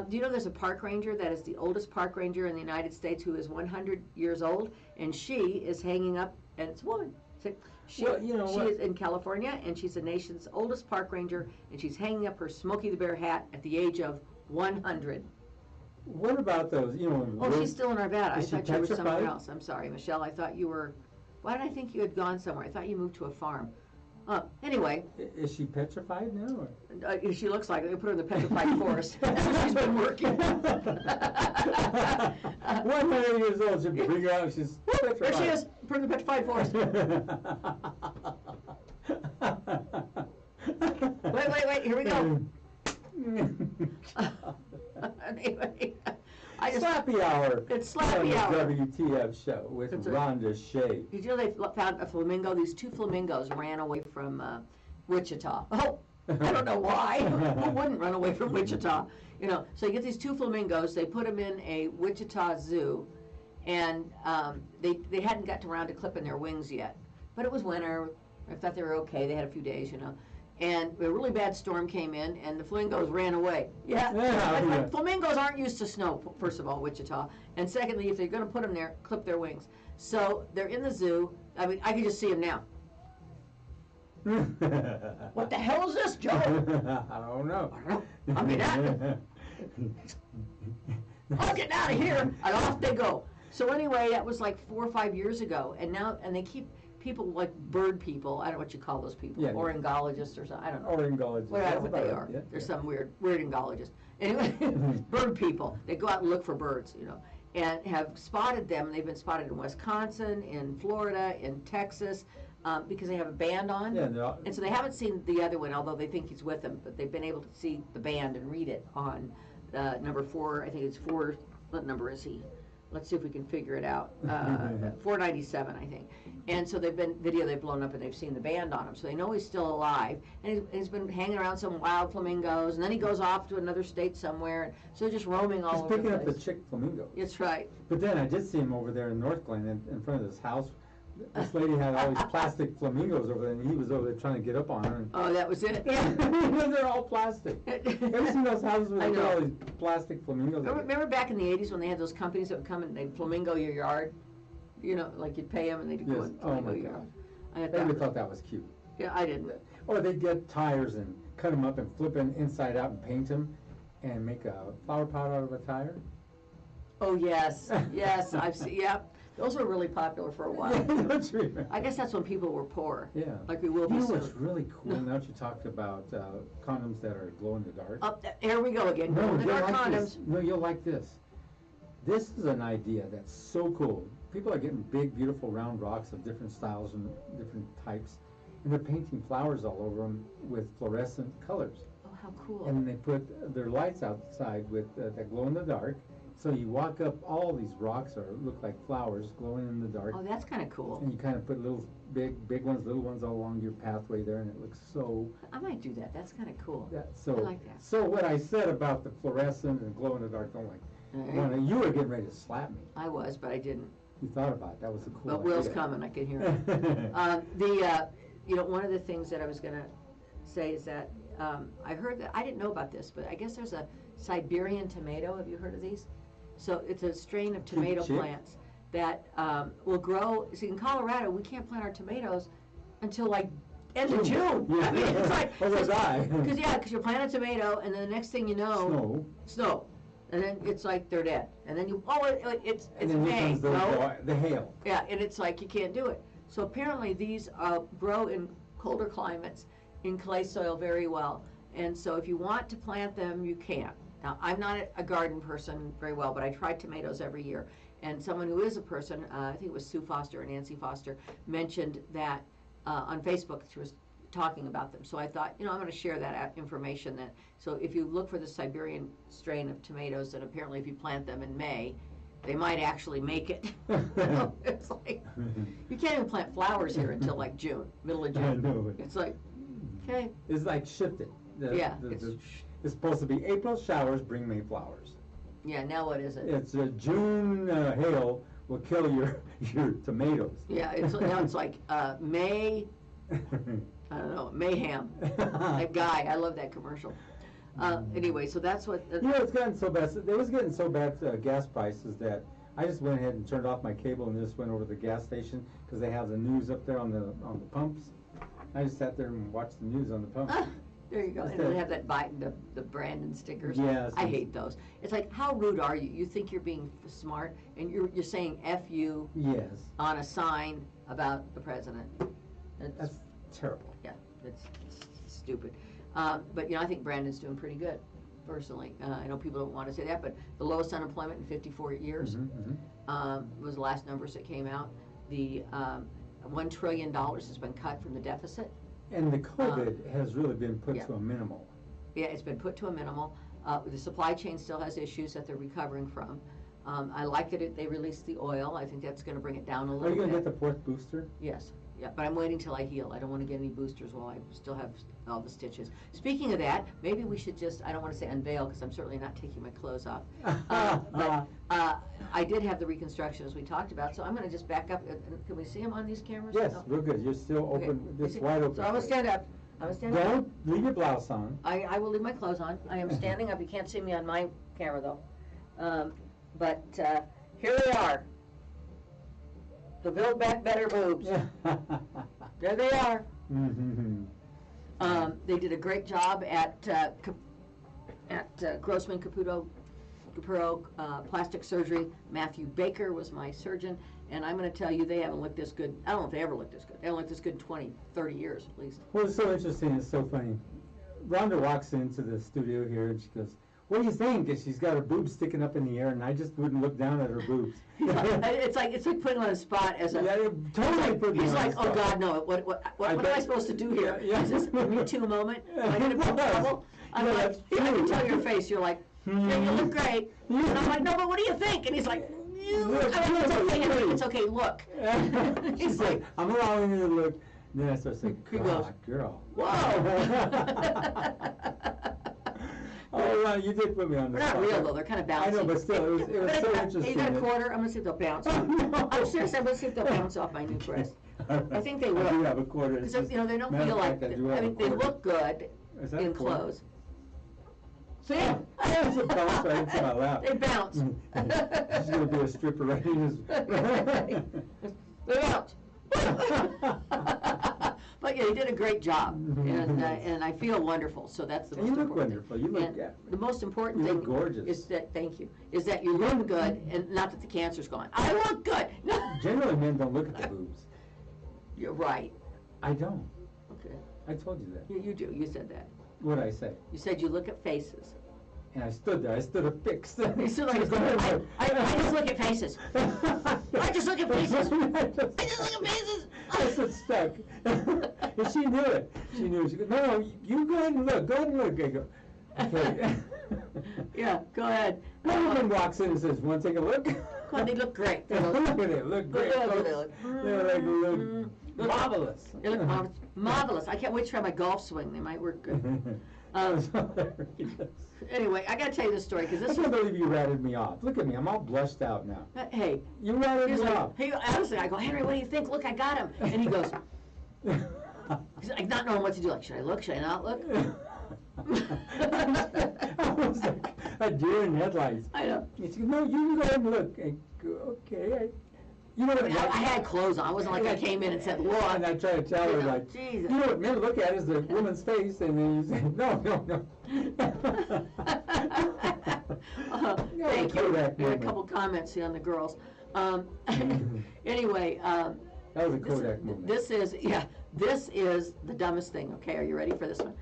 Do you know there's a park ranger that is the oldest park ranger in the United States who is 100 years old, and she is hanging up, and it's a woman. She is in California, and she's the nation's oldest park ranger, and she's hanging up her Smokey the Bear hat at the age of 100. What about those, Oh, she's still in Arvada. I Is she thought you were somewhere petrified? else. I'm sorry, Michelle. I thought you were. Why did I think you had gone somewhere? I thought you moved to a farm. Anyway. Is she petrified now? She looks like it. They put her in the petrified forest. That's where she's been working. 100 years old. She'll bring her out. She's petrified. There she is. Put her in the petrified forest. Wait. Here we go. Anyway, Slappy Hour. It's Slappy on Hour. the WTF show with Rhonda Shea. Did you know they found a flamingo? These 2 flamingos ran away from Wichita. Oh, I don't know why. Who wouldn't run away from Wichita? So you get these 2 flamingos. They put them in a Wichita zoo, and they hadn't got around to clipping their wings yet. But it was winter. I thought they were okay. They had a few days, And a really bad storm came in, and the flamingos ran away. Yeah. Flamingos aren't used to snow, first of all, Wichita. And secondly, if they're going to put them there, clip their wings. So they're in the zoo. I mean, I can just see them now. What the hell is this, Joe? I don't know. I'm getting out of here. And off they go. So anyway, that was like 4 or 5 years ago. And they keep people like bird people. I don't know what you call those people. Yeah. Ornithologists or something. I don't know. Ornithologists. Well, I don't know what they are. Yeah. There's some weird ornithologists. Anyway, bird people. They go out and look for birds, and have spotted them. And they've been spotted in Wisconsin, in Florida, in Texas, because they have a band on. Yeah, and so they haven't seen the other one, although they think he's with them. But they've been able to see the band and read it on number 4. I think it's 4. What number is he? Let's see if we can figure it out. 497, I think. And so they've blown up, and they've seen the band on him. So they know he's still alive. And he's been hanging around some wild flamingos, and then he goes off to another state somewhere. And so just roaming all over the place. He's picking up the chick flamingo. That's right. But then I did see him over there in North Glen in front of this house. This lady had all these plastic flamingos over there, and he was over there trying to get up on her. And Oh, that was it? they're all plastic. Ever seen those houses where I they put know. all these plastic flamingos? Remember back in the 80s when they had those companies that would come and they'd flamingo your yard? Like you'd pay them and they'd go Yes. and Oh flamingo my your God. yard. I had Everybody that. thought that was cute. Yeah, I didn't. Or they'd get tires and cut them up and flip them inside out and paint them and make a flower pot out of a tire. Oh, yes. Yes, I've seen, yep. Those were really popular for a while. I guess that's when people were poor. Yeah. Like we will be You know soon. what's really cool, now that you talked about condoms that are glow in the dark? Here we go again. Glow in the you'll dark like condoms. this. No, you'll like this. This is an idea that's so cool. People are getting big, beautiful round rocks of different styles and different types, and they're painting flowers all over them with fluorescent colors. Oh, how cool. And they put their lights outside with that glow in the dark. So you walk up, all these rocks look like flowers glowing in the dark. Oh, that's kind of cool. And you kind of put little big ones, little ones all along your pathway there, and it looks so. I might do that. That's kind of cool. So, I like that. So what I said about the fluorescent and glow in the dark, don't like. Right. When you were getting ready to slap me. I was, but I didn't. You thought about it. That was a cool But Will's idea. coming. I can hear him. One of the things that I was going to say is that I heard that, I didn't know about this, but I guess there's a Siberian tomato. Have you heard of these? So it's a strain of tomato plants that will grow. See, in Colorado, we can't plant our tomatoes until like end of June. Yeah. I mean, it's like, Oh, they die. because you plant a tomato, and then the next thing you know, snow. And then it's like they're dead. And then it's And then May. here comes the hail. Yeah, and it's like you can't do it. So apparently these grow in colder climates in clay soil very well. And so if you want to plant them, you can. Now, I'm not a garden person very well, but I try tomatoes every year. And someone who is a person, I think it was Sue Foster or Nancy Foster, mentioned that on Facebook she was talking about them. So I thought, I'm going to share that information. So if you look for the Siberian strain of tomatoes, and apparently if you plant them in May, they might actually make it. It's like, you can't even plant flowers here until like June, middle of June. I know. It's like, okay. It's like shifted. It's supposed to be April showers bring May flowers. Yeah, now what is it? It's June hail will kill your tomatoes. Yeah, now it's like May, I don't know, mayhem. That guy, I love that commercial. Anyway, so that's what. It's gotten so bad. It was getting so bad gas prices that I just went ahead and turned off my cable and just went over to the gas station because they have the news up there on the pumps. I just sat there and watched the news on the pumps. There you go. And they have that Biden, the Brandon stickers. Yes. I hate those. It's like, how rude are you? You think you're being smart, and you're saying F you on a sign about the president. That's terrible. Yeah, it's stupid. But I think Brandon's doing pretty good, personally. I know people don't want to say that, but the lowest unemployment in 54 years was the last numbers that came out. The $1 trillion has been cut from the deficit. And the COVID has really been put to a minimal. Yeah, it's been put to a minimal. The supply chain still has issues that they're recovering from. I like that they released the oil. I think that's going to bring it down a little bit. Are you going to get the 4th booster? Yes. Yeah, but I'm waiting till I heal. I don't want to get any boosters while I still have all the stitches. Speaking of that, maybe we should just, I don't want to say unveil because I'm certainly not taking my clothes off. But I did have the reconstruction as we talked about, so I'm going to just back up. Can we see them on these cameras? Yes, No? real good. You're still open, Okay. it's wide open. So I'm going to stand up. Don't leave your blouse on. I will leave my clothes on. I am standing up. You can't see me on my camera, though. But here they are. The Build Back Better boobs. There they are. They did a great job at Grossman Capurro Plastic Surgery. Matthew Baker was my surgeon, and I'm going to tell you, they haven't looked this good. I don't know if they ever looked this good. They haven't looked this good in 20, 30 years at least. Well, it's so interesting. It's so funny. Rhonda walks into the studio here, and she goes, "What do you think?" And she's got her boobs sticking up in the air, and I just wouldn't look down at her boobs. It's like putting on a spot as a. Yeah, totally putting He's on like, the oh spot. God, no! What am I supposed to do here? Yeah. Is this a Me Too moment? Am I going to be in trouble? I'm Yeah, like, that's I can true. tell your face. You're like, yeah, you look great. And I'm like, no, but what do you think? And he's like, it's okay. Look. She's like, I'm allowing you to look. And then I start saying, He goes, God, girl. Whoa. Oh, you did put me on the They're not spot. real though. They're kind of bouncy. I know, but still, it was so interesting. You got a quarter? I'm gonna see if they'll bounce. I'm serious. I'm gonna see if they'll bounce off my new breast. I think they will. I do have a quarter. Because they don't Matter feel of like. fact, I do have a They quarter. look good Is that in a quarter? clothes. See? There's a bounce right into my lap. They bounce. She's going to be a stripper right in They bounce. But yeah, you did a great job, and I feel wonderful. So that's the most You look important wonderful. thing. You look, And yeah. the most important You thing look gorgeous. is that, thank you, is that you look good, and not that the cancer's gone. I look good. Generally, men don't look at the boobs. You're right. I don't. Okay. I told you that. You do. You said that. What'd I say? You said you look at faces. And I stood there. I stood affixed. You stood like, I just look at faces. I just look at faces. I just look at faces. I stood stuck. And she knew it. She knew it. She goes, no, you go ahead and look. Go ahead and look. I go, okay. Yeah, go ahead. My woman walks in and says, want to take a look? Well, they look great. Look at it. Look great. They look marvelous. They look marvelous. Marvelous. I can't wait to try my golf swing. They might work good. Anyway, I gotta tell you this story because this. I can't believe you ratted me off. Look at me, I'm all blushed out now. Hey, you ratted me off. Hey, honestly, I go, Henry, what do you think? Look, I got him. And he goes, he's like not knowing what to do. Like, should I look? Should I not look? I was like a deer in headlights. I know. She goes, no, you go ahead and look. I go, okay. You know what? I had clothes on. I wasn't like I came in and said, look. And I tried to tell her, like, Jesus. you know what men look at is the woman's face, and then you say, no. Thank you. We had a couple comments here on the girls. Anyway. That was a Kodak moment. This is the dumbest thing, okay? Are you ready for this one?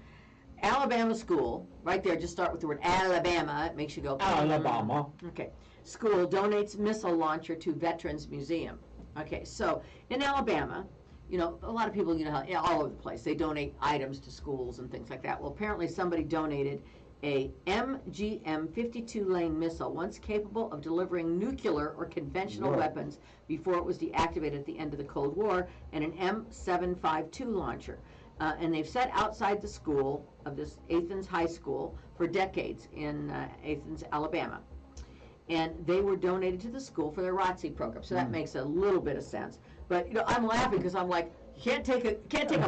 Alabama school, right there, just start with the word Alabama. It makes you go, Alabama. Okay. School donates missile launcher to Veterans Museum. Okay, so in Alabama, you know, a lot of people, you know, all over the place, they donate items to schools and things like that. Well, apparently somebody donated a MGM 52-lane missile, once capable of delivering nuclear or conventional weapons before it was deactivated at the end of the Cold War, and an M752 launcher. And they've sat outside the school of this Athens High School for decades in Athens, Alabama. And they were donated to the school for their ROTC program, so that makes a little bit of sense. But you know, I'm laughing because I'm like, you can't take a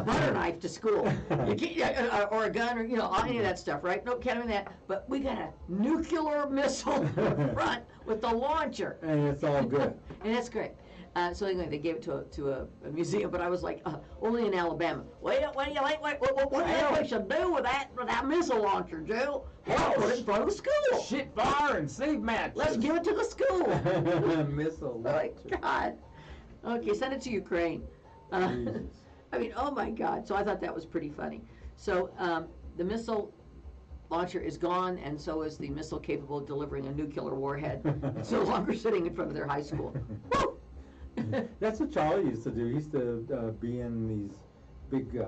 butter knife to school, you can't, or a gun, or you know, any of that stuff, right? No, can't do that. But we got a nuclear missile in the front with the launcher, and it's all good. And that's great. So anyway, they gave it to a museum, but I was like, only in Alabama. What do you think we should do with that missile launcher, Joe? Well, put it in front of the school. Shit fire and save matches. Let's give it to the school. Missile Oh launcher. my God. Okay, send it to Ukraine. I mean, oh my God. So I thought that was pretty funny. So the missile launcher is gone, and so is the missile capable of delivering a nuclear warhead. It's no longer sitting in front of their high school. Woo! That's what Charlie used to do. He used to be in these big, I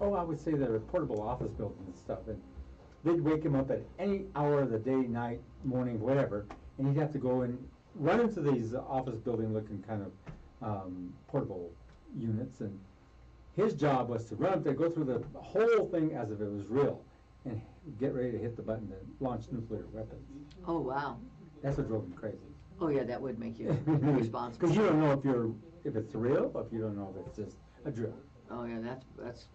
would say they're portable office buildings and stuff. And they'd wake him up at any hour of the day, night, morning, whatever, and he'd have to go and run into these office building looking kind of portable units. And his job was to run up there, go through the whole thing as if it was real, and get ready to hit the button to launch nuclear weapons. Oh, wow. That's what drove him crazy. Oh, yeah, that would make you responsible. Because you don't know if it's real, or if you don't know if it's just a drill. Oh, yeah, that's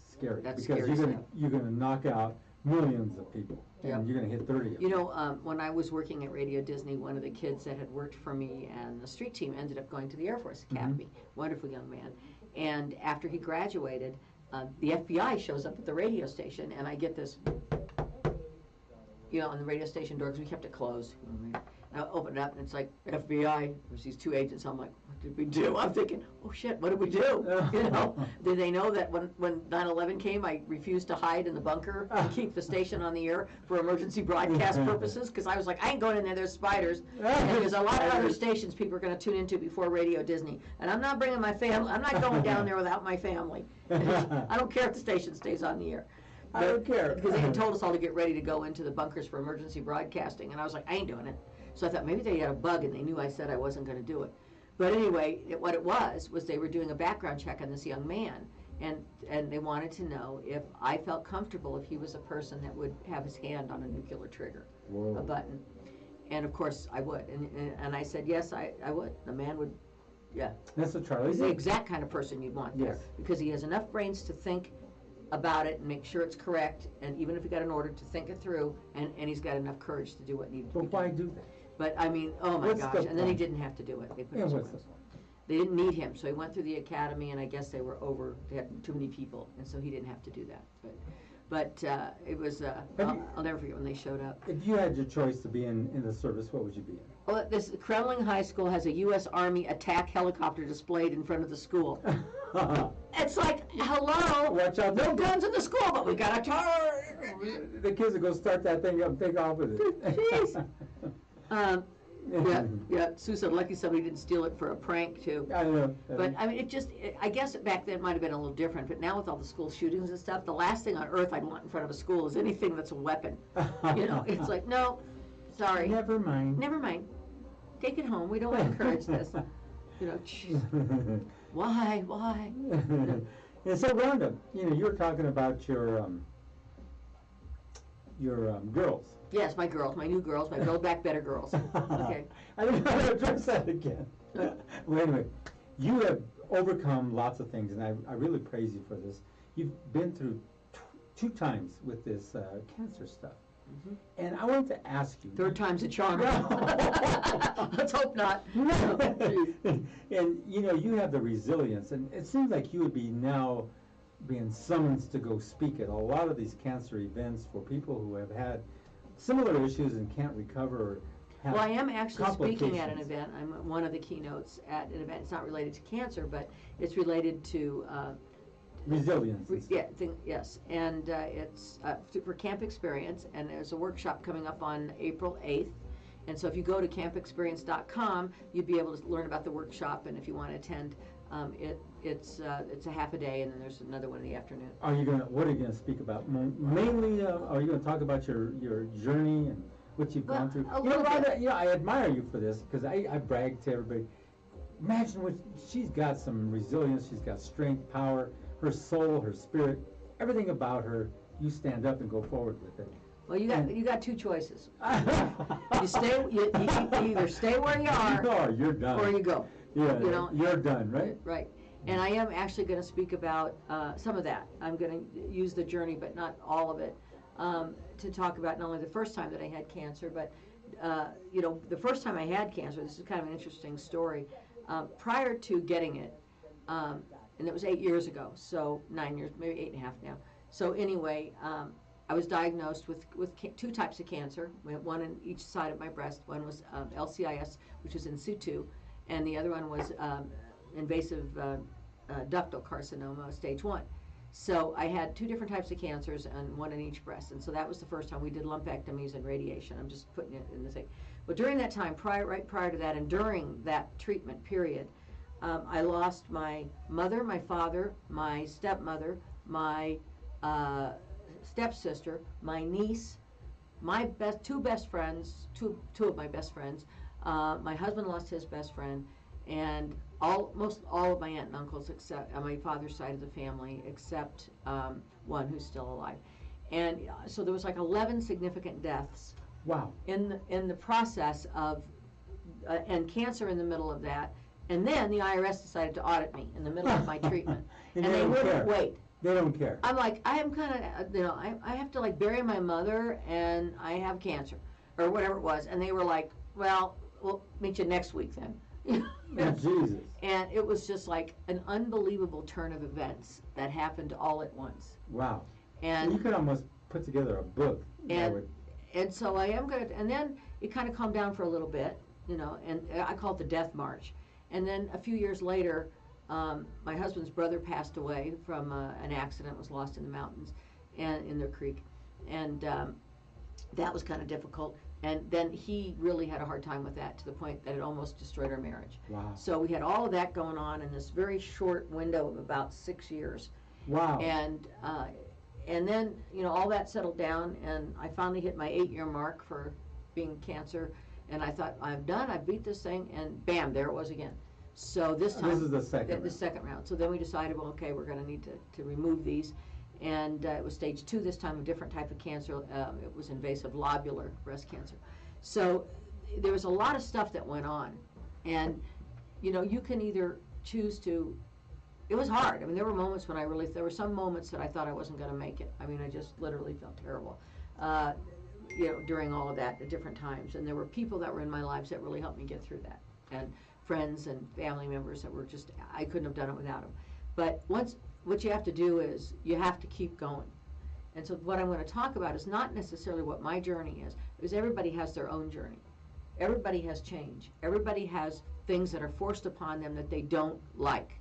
scary. That's because scary you're gonna knock out millions of people, and Yep. you're gonna hit 30 of them. You know, when I was working at Radio Disney, one of the kids that had worked for me and the street team ended up going to the Air Force Academy. Wonderful young man. And after he graduated, the FBI shows up at the radio station, and I get this, you know, on the radio station door, because we kept it closed. I open it up, and it's like, FBI. There's these two agents. I'm like, what did we do? I'm thinking, oh shit, what did we do? You know, did they know that when 9/11 came, I refused to hide in the bunker to keep the station on the air for emergency broadcast purposes? Because I was like, I ain't going in there. There's spiders. And there's a lot of other stations people are going to tune into before Radio Disney, and I'm not bringing my family. I'm not going down there without my family. I don't care if the station stays on the air. I don't care. Because they had told us all to get ready to go into the bunkers for emergency broadcasting, and I was like, I ain't doing it. So I thought maybe they had a bug and they knew I said I wasn't going to do it. But anyway, what it was they were doing a background check on this young man, and they wanted to know if I felt comfortable if he was a person that would have his hand on a nuclear trigger, a button. And of course I would. And I said, yes, I would. The man would, yeah. That's what Charlie He's the did. exact kind of person you'd want there. Yes. Because he has enough brains to think about it and make sure it's correct, and even if he got an order to think it through, and he's got enough courage to do what needed to be But why done. do that? But I mean, oh my What's gosh, the and then he point? didn't have to do it. They put Yeah, him what's somewhere the else. They didn't need him, so he went through the academy, and I guess they had too many people, and so he didn't have to do that. But it was, I'll never forget when they showed up. If you had your choice to be in the service, what would you be in? Well, this Kremling High School has a U.S. Army attack helicopter displayed in front of the school. It's like, hello, Watch out. no guns in the school, but we got a tar. The kids will go start that thing up and take off with it. Jeez. Yeah, Sue said, lucky somebody didn't steal it for a prank, too. I know. But, I mean, I guess back then it might have been a little different, but now with all the school shootings and stuff, the last thing on earth I'd want in front of a school is anything that's a weapon. You know, it's like, no, sorry. Never mind. Never mind. Take it home. We don't want to encourage this. You know, jeez. Why? And so, Rhonda, you were talking about your girls. Yes, my girls, my new girls, my Build Back Better girls. Okay. I didn't know how to address that again. Well, anyway, you have overcome lots of things, and I really praise you for this. You've been through two times with this cancer stuff. Mm-hmm. And I wanted to ask you. Third time's a charm. Let's hope not. No. And you have the resilience, and it seems like you would be now being summoned to go speak at a lot of these cancer events for people who have had similar issues and can't recover or have Well, I am actually speaking at an complications. event. I'm one of the keynotes at an event. It's not related to cancer, but it's related to Resilience. and stuff. yes, and it's for Camp Experience, and there's a workshop coming up on April 8th. And so if you go to campexperience.com, you'd be able to learn about the workshop, and if you want to attend, it's a half a day, and then there's another one in the afternoon. What are you gonna speak about? Mainly, are you gonna talk about your journey and what you've gone through? a little bit. Rhonda, I admire you for this, because I brag to everybody. Imagine she's got some resilience, she's got strength, power, her soul, her spirit, everything about her. You stand up and go forward with it. Well, you got two choices. You either stay where you are, No, you're done. or you go. Yeah, you know, you're done, right? Right. And I am actually going to speak about some of that. I'm going to use the journey, but not all of it, to talk about not only the first time that I had cancer, but the first time I had cancer. This is kind of an interesting story. Prior to getting it, and it was 8 years ago, so 9 years, maybe 8.5 now. So anyway, I was diagnosed with two types of cancer, one in each side of my breast. One was LCIS, which was in situ, and the other one was invasive ductal carcinoma, stage 1. So I had two different types of cancers and one in each breast. And so that was the first time we did lumpectomies and radiation. I'm just putting it in the thing. But during that time, right prior to that and during that treatment period, I lost my mother, my father, my stepmother, my stepsister, my niece, my two best friends, two of my best friends. My husband lost his best friend, and most all of my aunt and uncles, except on my father's side of the family, except one who's still alive. And so there was like 11 significant deaths. Wow. In the process of and cancer in the middle of that. And then the IRS decided to audit me in the middle of my treatment, and they wouldn't wait. They don't care. I'm like, I am kind of, I have to like bury my mother, and I have cancer, or whatever it was. And they were like, well, we'll meet you next week then. Oh, Jesus. And it was just like an unbelievable turn of events that happened all at once. Wow. And you could almost put together a book. And so I am going to, and then it kind of calmed down for a little bit, and I call it the death march. And then a few years later, my husband's brother passed away from an accident, was lost in the mountains and in the creek. And that was kind of difficult. And then he really had a hard time with that, to the point that it almost destroyed our marriage. Wow. So we had all of that going on in this very short window of about 6 years. Wow. And then, all that settled down, and I finally hit my 8-year mark for being cancer. And I thought, I'm done, I beat this thing, and bam, there it was again. So this time. This is the second round. The second round. So then we decided, well, okay, we're going to need to remove these. And it was stage 2 this time, a different type of cancer. It was invasive lobular breast cancer. So there was a lot of stuff that went on. And, you can either choose to, it was hard. I mean, there were moments when there were some moments that I thought I wasn't going to make it. I mean, I just literally felt terrible. During all of that at different times. And there were people that were in my lives that really helped me get through that. And friends and family members that were just, I couldn't have done it without them. But what you have to do is, you have to keep going. And so what I'm going to talk about is not necessarily what my journey is, because everybody has their own journey. Everybody has change. Everybody has things that are forced upon them that they don't like.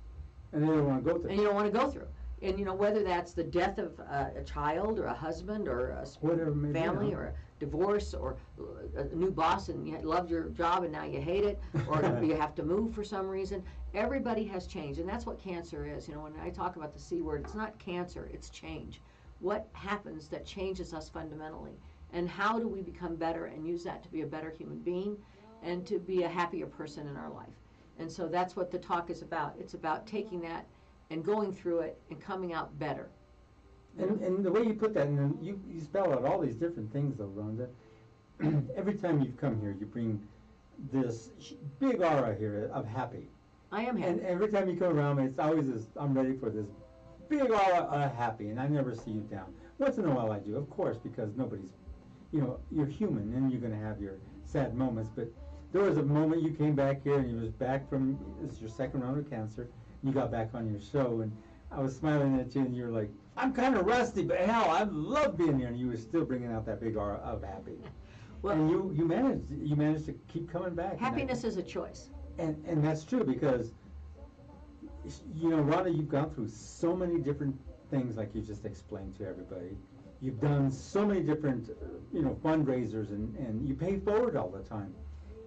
And they don't want to go through. And you don't want to go through. And, you know, whether that's the death of a child or a husband or a family or a divorce or a new boss and you loved your job and now you hate it, or you have to move for some reason. Everybody has change, and that's what cancer is. You know, when I talk about the C word, it's not cancer, it's change. What happens that changes us fundamentally? And how do we become better and use that to be a better human being and to be a happier person in our life? And so that's what the talk is about. It's about taking that and going through it and coming out better. And the way you put that, and you spell out all these different things though, Rhonda. Every time you've come here, you bring this big aura here of happy. I am happy. And every time you come around me, it's always this, I'm ready for this big aura of happy, and I never see you down. Once in a while I do, of course, because nobody's, you know, you're human, and you're going to have your sad moments, but there was a moment you came back here, and you was back from, it's your second round of cancer, you got back on your show, and I was smiling at you, and you were like, I'm kind of rusty, but hell, I love being here, and you were still bringing out that big aura of happy. Well, and you managed to keep coming back. Happiness is a choice. And that's true, because, you know, Rhonda, you've gone through so many different things like you just explained to everybody. You've done so many different, you know, fundraisers, and you pay forward all the time.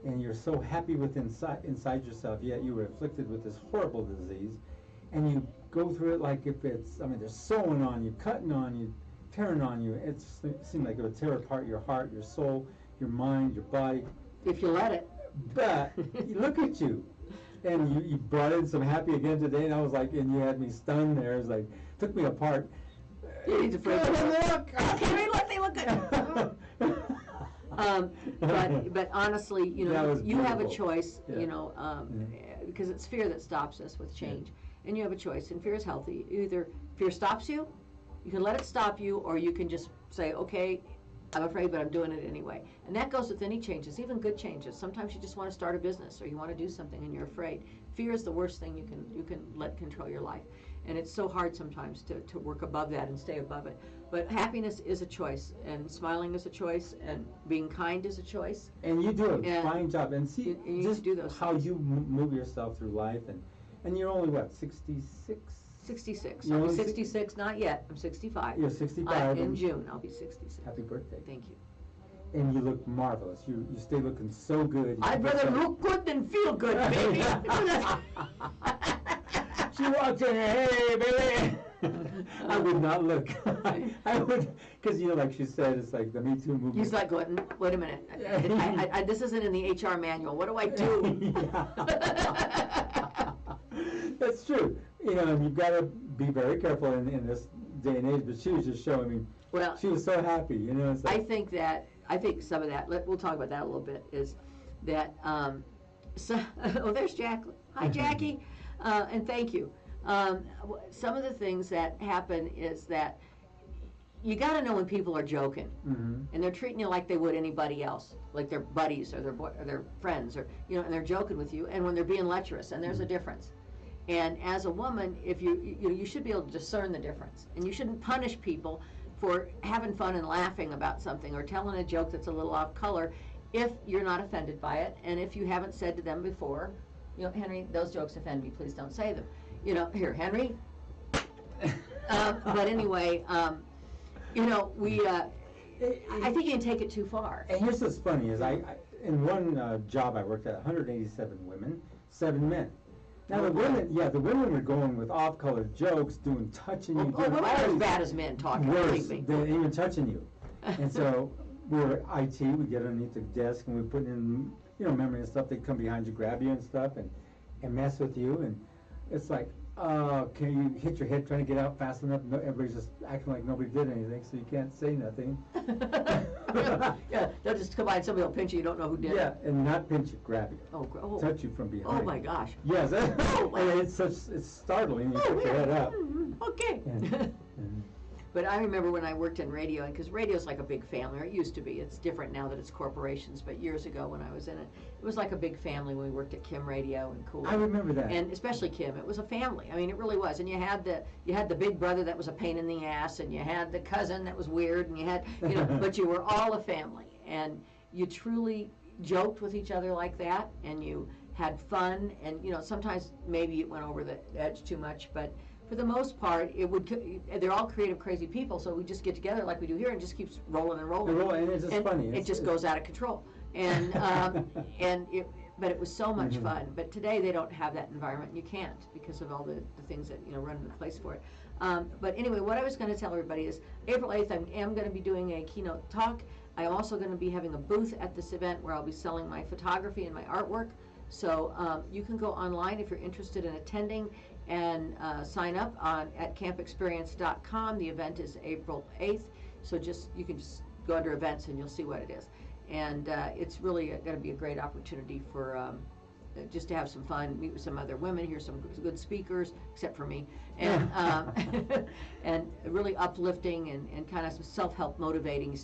And you're so happy inside yourself, yet you were afflicted with this horrible disease. And you go through it like if it's, I mean, they're sewing on you, cutting on you, tearing on you. It seemed like it would tear apart your heart, your soul, your mind, your body. If you let it. But look at you. And you brought in some happy again today, and I was like, and you had me stunned there. It's like, took me apart. He's afraid to look. Okay, look, they look good. But honestly, you know, you have a choice, you know, because it's fear that stops us with change. And you have a choice, and fear is healthy. Either fear stops you, you can let it stop you, or you can just say, okay, I'm afraid, but I'm doing it anyway. And that goes with any changes, even good changes. Sometimes you just want to start a business, or you want to do something and you're afraid. Fear is the worst thing you can let control your life. And it's so hard sometimes to work above that and stay above it. But happiness is a choice, and smiling is a choice, and being kind is a choice. And you do a fine job. And see, you just do those how things. you move yourself through life. And you're only, what, 66? 66. I'll be 66, not yet. I'm 65. You're 65. In June, I'll be 66. Happy birthday. Thank you. And you look marvelous. You stay looking so good. I'd rather look good than feel good, baby. She walks in here, hey, baby. I would not look. I would, because, you know, like she said, it's like the Me Too movement. He's like, wait a minute. This isn't in the HR manual. What do I do? That's true. You know, and you've got to be very careful in this day and age, but she was just showing me, well, she was so happy, you know. It's like, I think some of that, we'll talk about that a little bit, is that, oh, there's Jacqueline. Hi, Jackie, and thank you. Some of the things that happen is that you got to know when people are joking, and they're treating you like they would anybody else, like their buddies or their friends, or, you know, and they're joking with you, and when they're being lecherous, and there's a difference. And as a woman, if you should be able to discern the difference, and you shouldn't punish people for having fun and laughing about something or telling a joke that's a little off color if you're not offended by it, and if you haven't said to them before, you know, Henry, those jokes offend me, please don't say them. You know, here, Henry. But anyway, you know, I think you can take it too far. And here's what's funny is I in one job I worked at, 187 women, 7 men. Now the women were going with off-color jokes, touching you. Oh, women are as bad as men talking. Worse than even touching you. And so we were IT. We get underneath the desk and we put in, you know, memory and stuff. They come behind you, grab you and stuff, and mess with you. And it's like, can you hit your head trying to get out fast enough? No, everybody's just acting like nobody did anything, so you can't say nothing. Yeah, they'll just come by and somebody will pinch you. You don't know who did it. Yeah, and not pinch you, grab you. Oh. Touch you from behind. Oh my gosh. Yes, and it's startling. You put your head up. Okay. But I remember when I worked in radio, and because radio's like a big family, or it used to be. It's different now that it's corporations, but years ago when I was in it, it was like a big family when we worked at Kim Radio and Cool. I remember that. And especially Kim, it was a family. I mean, it really was. And you had the big brother that was a pain in the ass, and you had the cousin that was weird, and you had, but you were all a family, and you truly joked with each other like that, and you had fun, and sometimes maybe it went over the edge too much, but for the most part, they're all creative, crazy people, so we just get together like we do here and just keeps rolling and rolling. And it's just funny. It just goes out of control. And but it was so much fun. But today they don't have that environment, and you can't because of all the things that run into place for it. But anyway, what I was going to tell everybody is April 8th, I am going to be doing a keynote talk. I'm also going to be having a booth at this event where I'll be selling my photography and my artwork. So you can go online if you're interested in attending and sign up at campexperience.com. The event is April 8th, so you can just go under events and you'll see what it is. And it's really going to be a great opportunity for just to have some fun, meet with some other women, hear some good speakers, except for me, and and really uplifting and kind of some self-help motivating,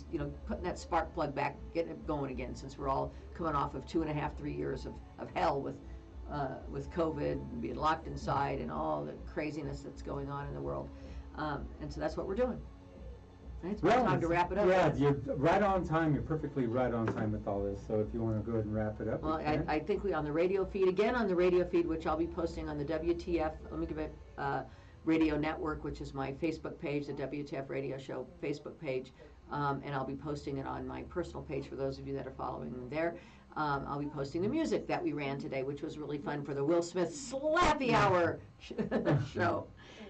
putting that spark plug back, getting it going again, since we're all coming off of 2.5, 3 years of hell with COVID and being locked inside and all the craziness that's going on in the world. And so that's what we're doing. And it's about time to wrap it up. Yeah, you're right on time. You're perfectly right on time with all this. So if you want to go ahead and wrap it up. Well, I think on the radio feed, which I'll be posting on the WTF, let me give it, Radio Network, which is my Facebook page, the WTF Radio Show Facebook page, and I'll be posting it on my personal page for those of you that are following me there. I'll be posting the music that we ran today, which was really fun for the Will Smith Slappy Hour show.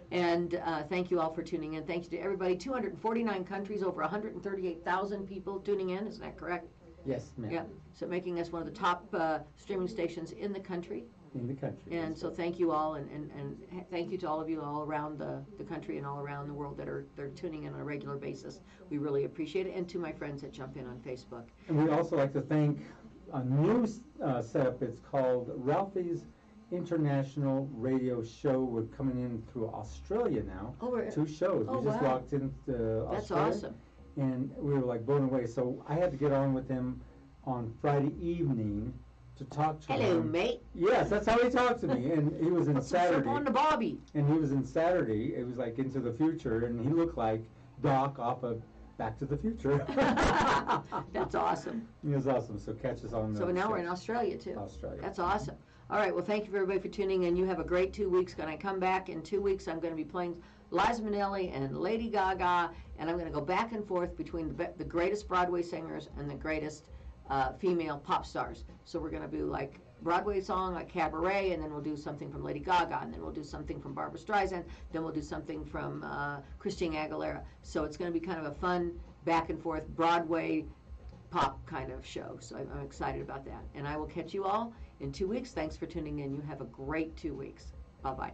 And thank you all for tuning in. Thank you to everybody. 249 countries, over 138,000 people tuning in. Isn't that correct? Yes, ma'am. Yeah. So making us one of the top streaming stations in the country. In the country. And so thank you all, and thank you to all of you all around the country and all around the world that are tuning in on a regular basis. We really appreciate it. And to my friends that jump in on Facebook. And we'd also like to thank a new setup. It's called Ralphie's International Radio Show. We're coming in through Australia now. Oh, 2 shows. Oh, we just wow. walked into Australia. That's awesome. And we were like blown away. So I had to get on with him on Friday evening to talk to him. Hello, mate. Yes, that's how he talked to me. And he was in Saturday. On to Bobby. And he was in Saturday. It was like Into the Future, and he looked like Doc off of Back to the Future. That's awesome. It was awesome. So catch us on. So now we're in Australia too. Australia. That's awesome. All right. Well, thank you for everybody for tuning in. You have a great 2 weeks. When I come back in 2 weeks, I'm going to be playing Liza Minnelli and Lady Gaga, and I'm going to go back and forth between the greatest Broadway singers and the greatest female pop stars. So we're going to do like Broadway song like Cabaret, and then we'll do something from Lady Gaga, and then we'll do something from Barbra Streisand, then we'll do something from Christina Aguilera. So it's going to be kind of a fun back and forth Broadway pop kind of show. So I'm excited about that. And I will catch you all in 2 weeks. Thanks for tuning in. You have a great 2 weeks. Bye-bye.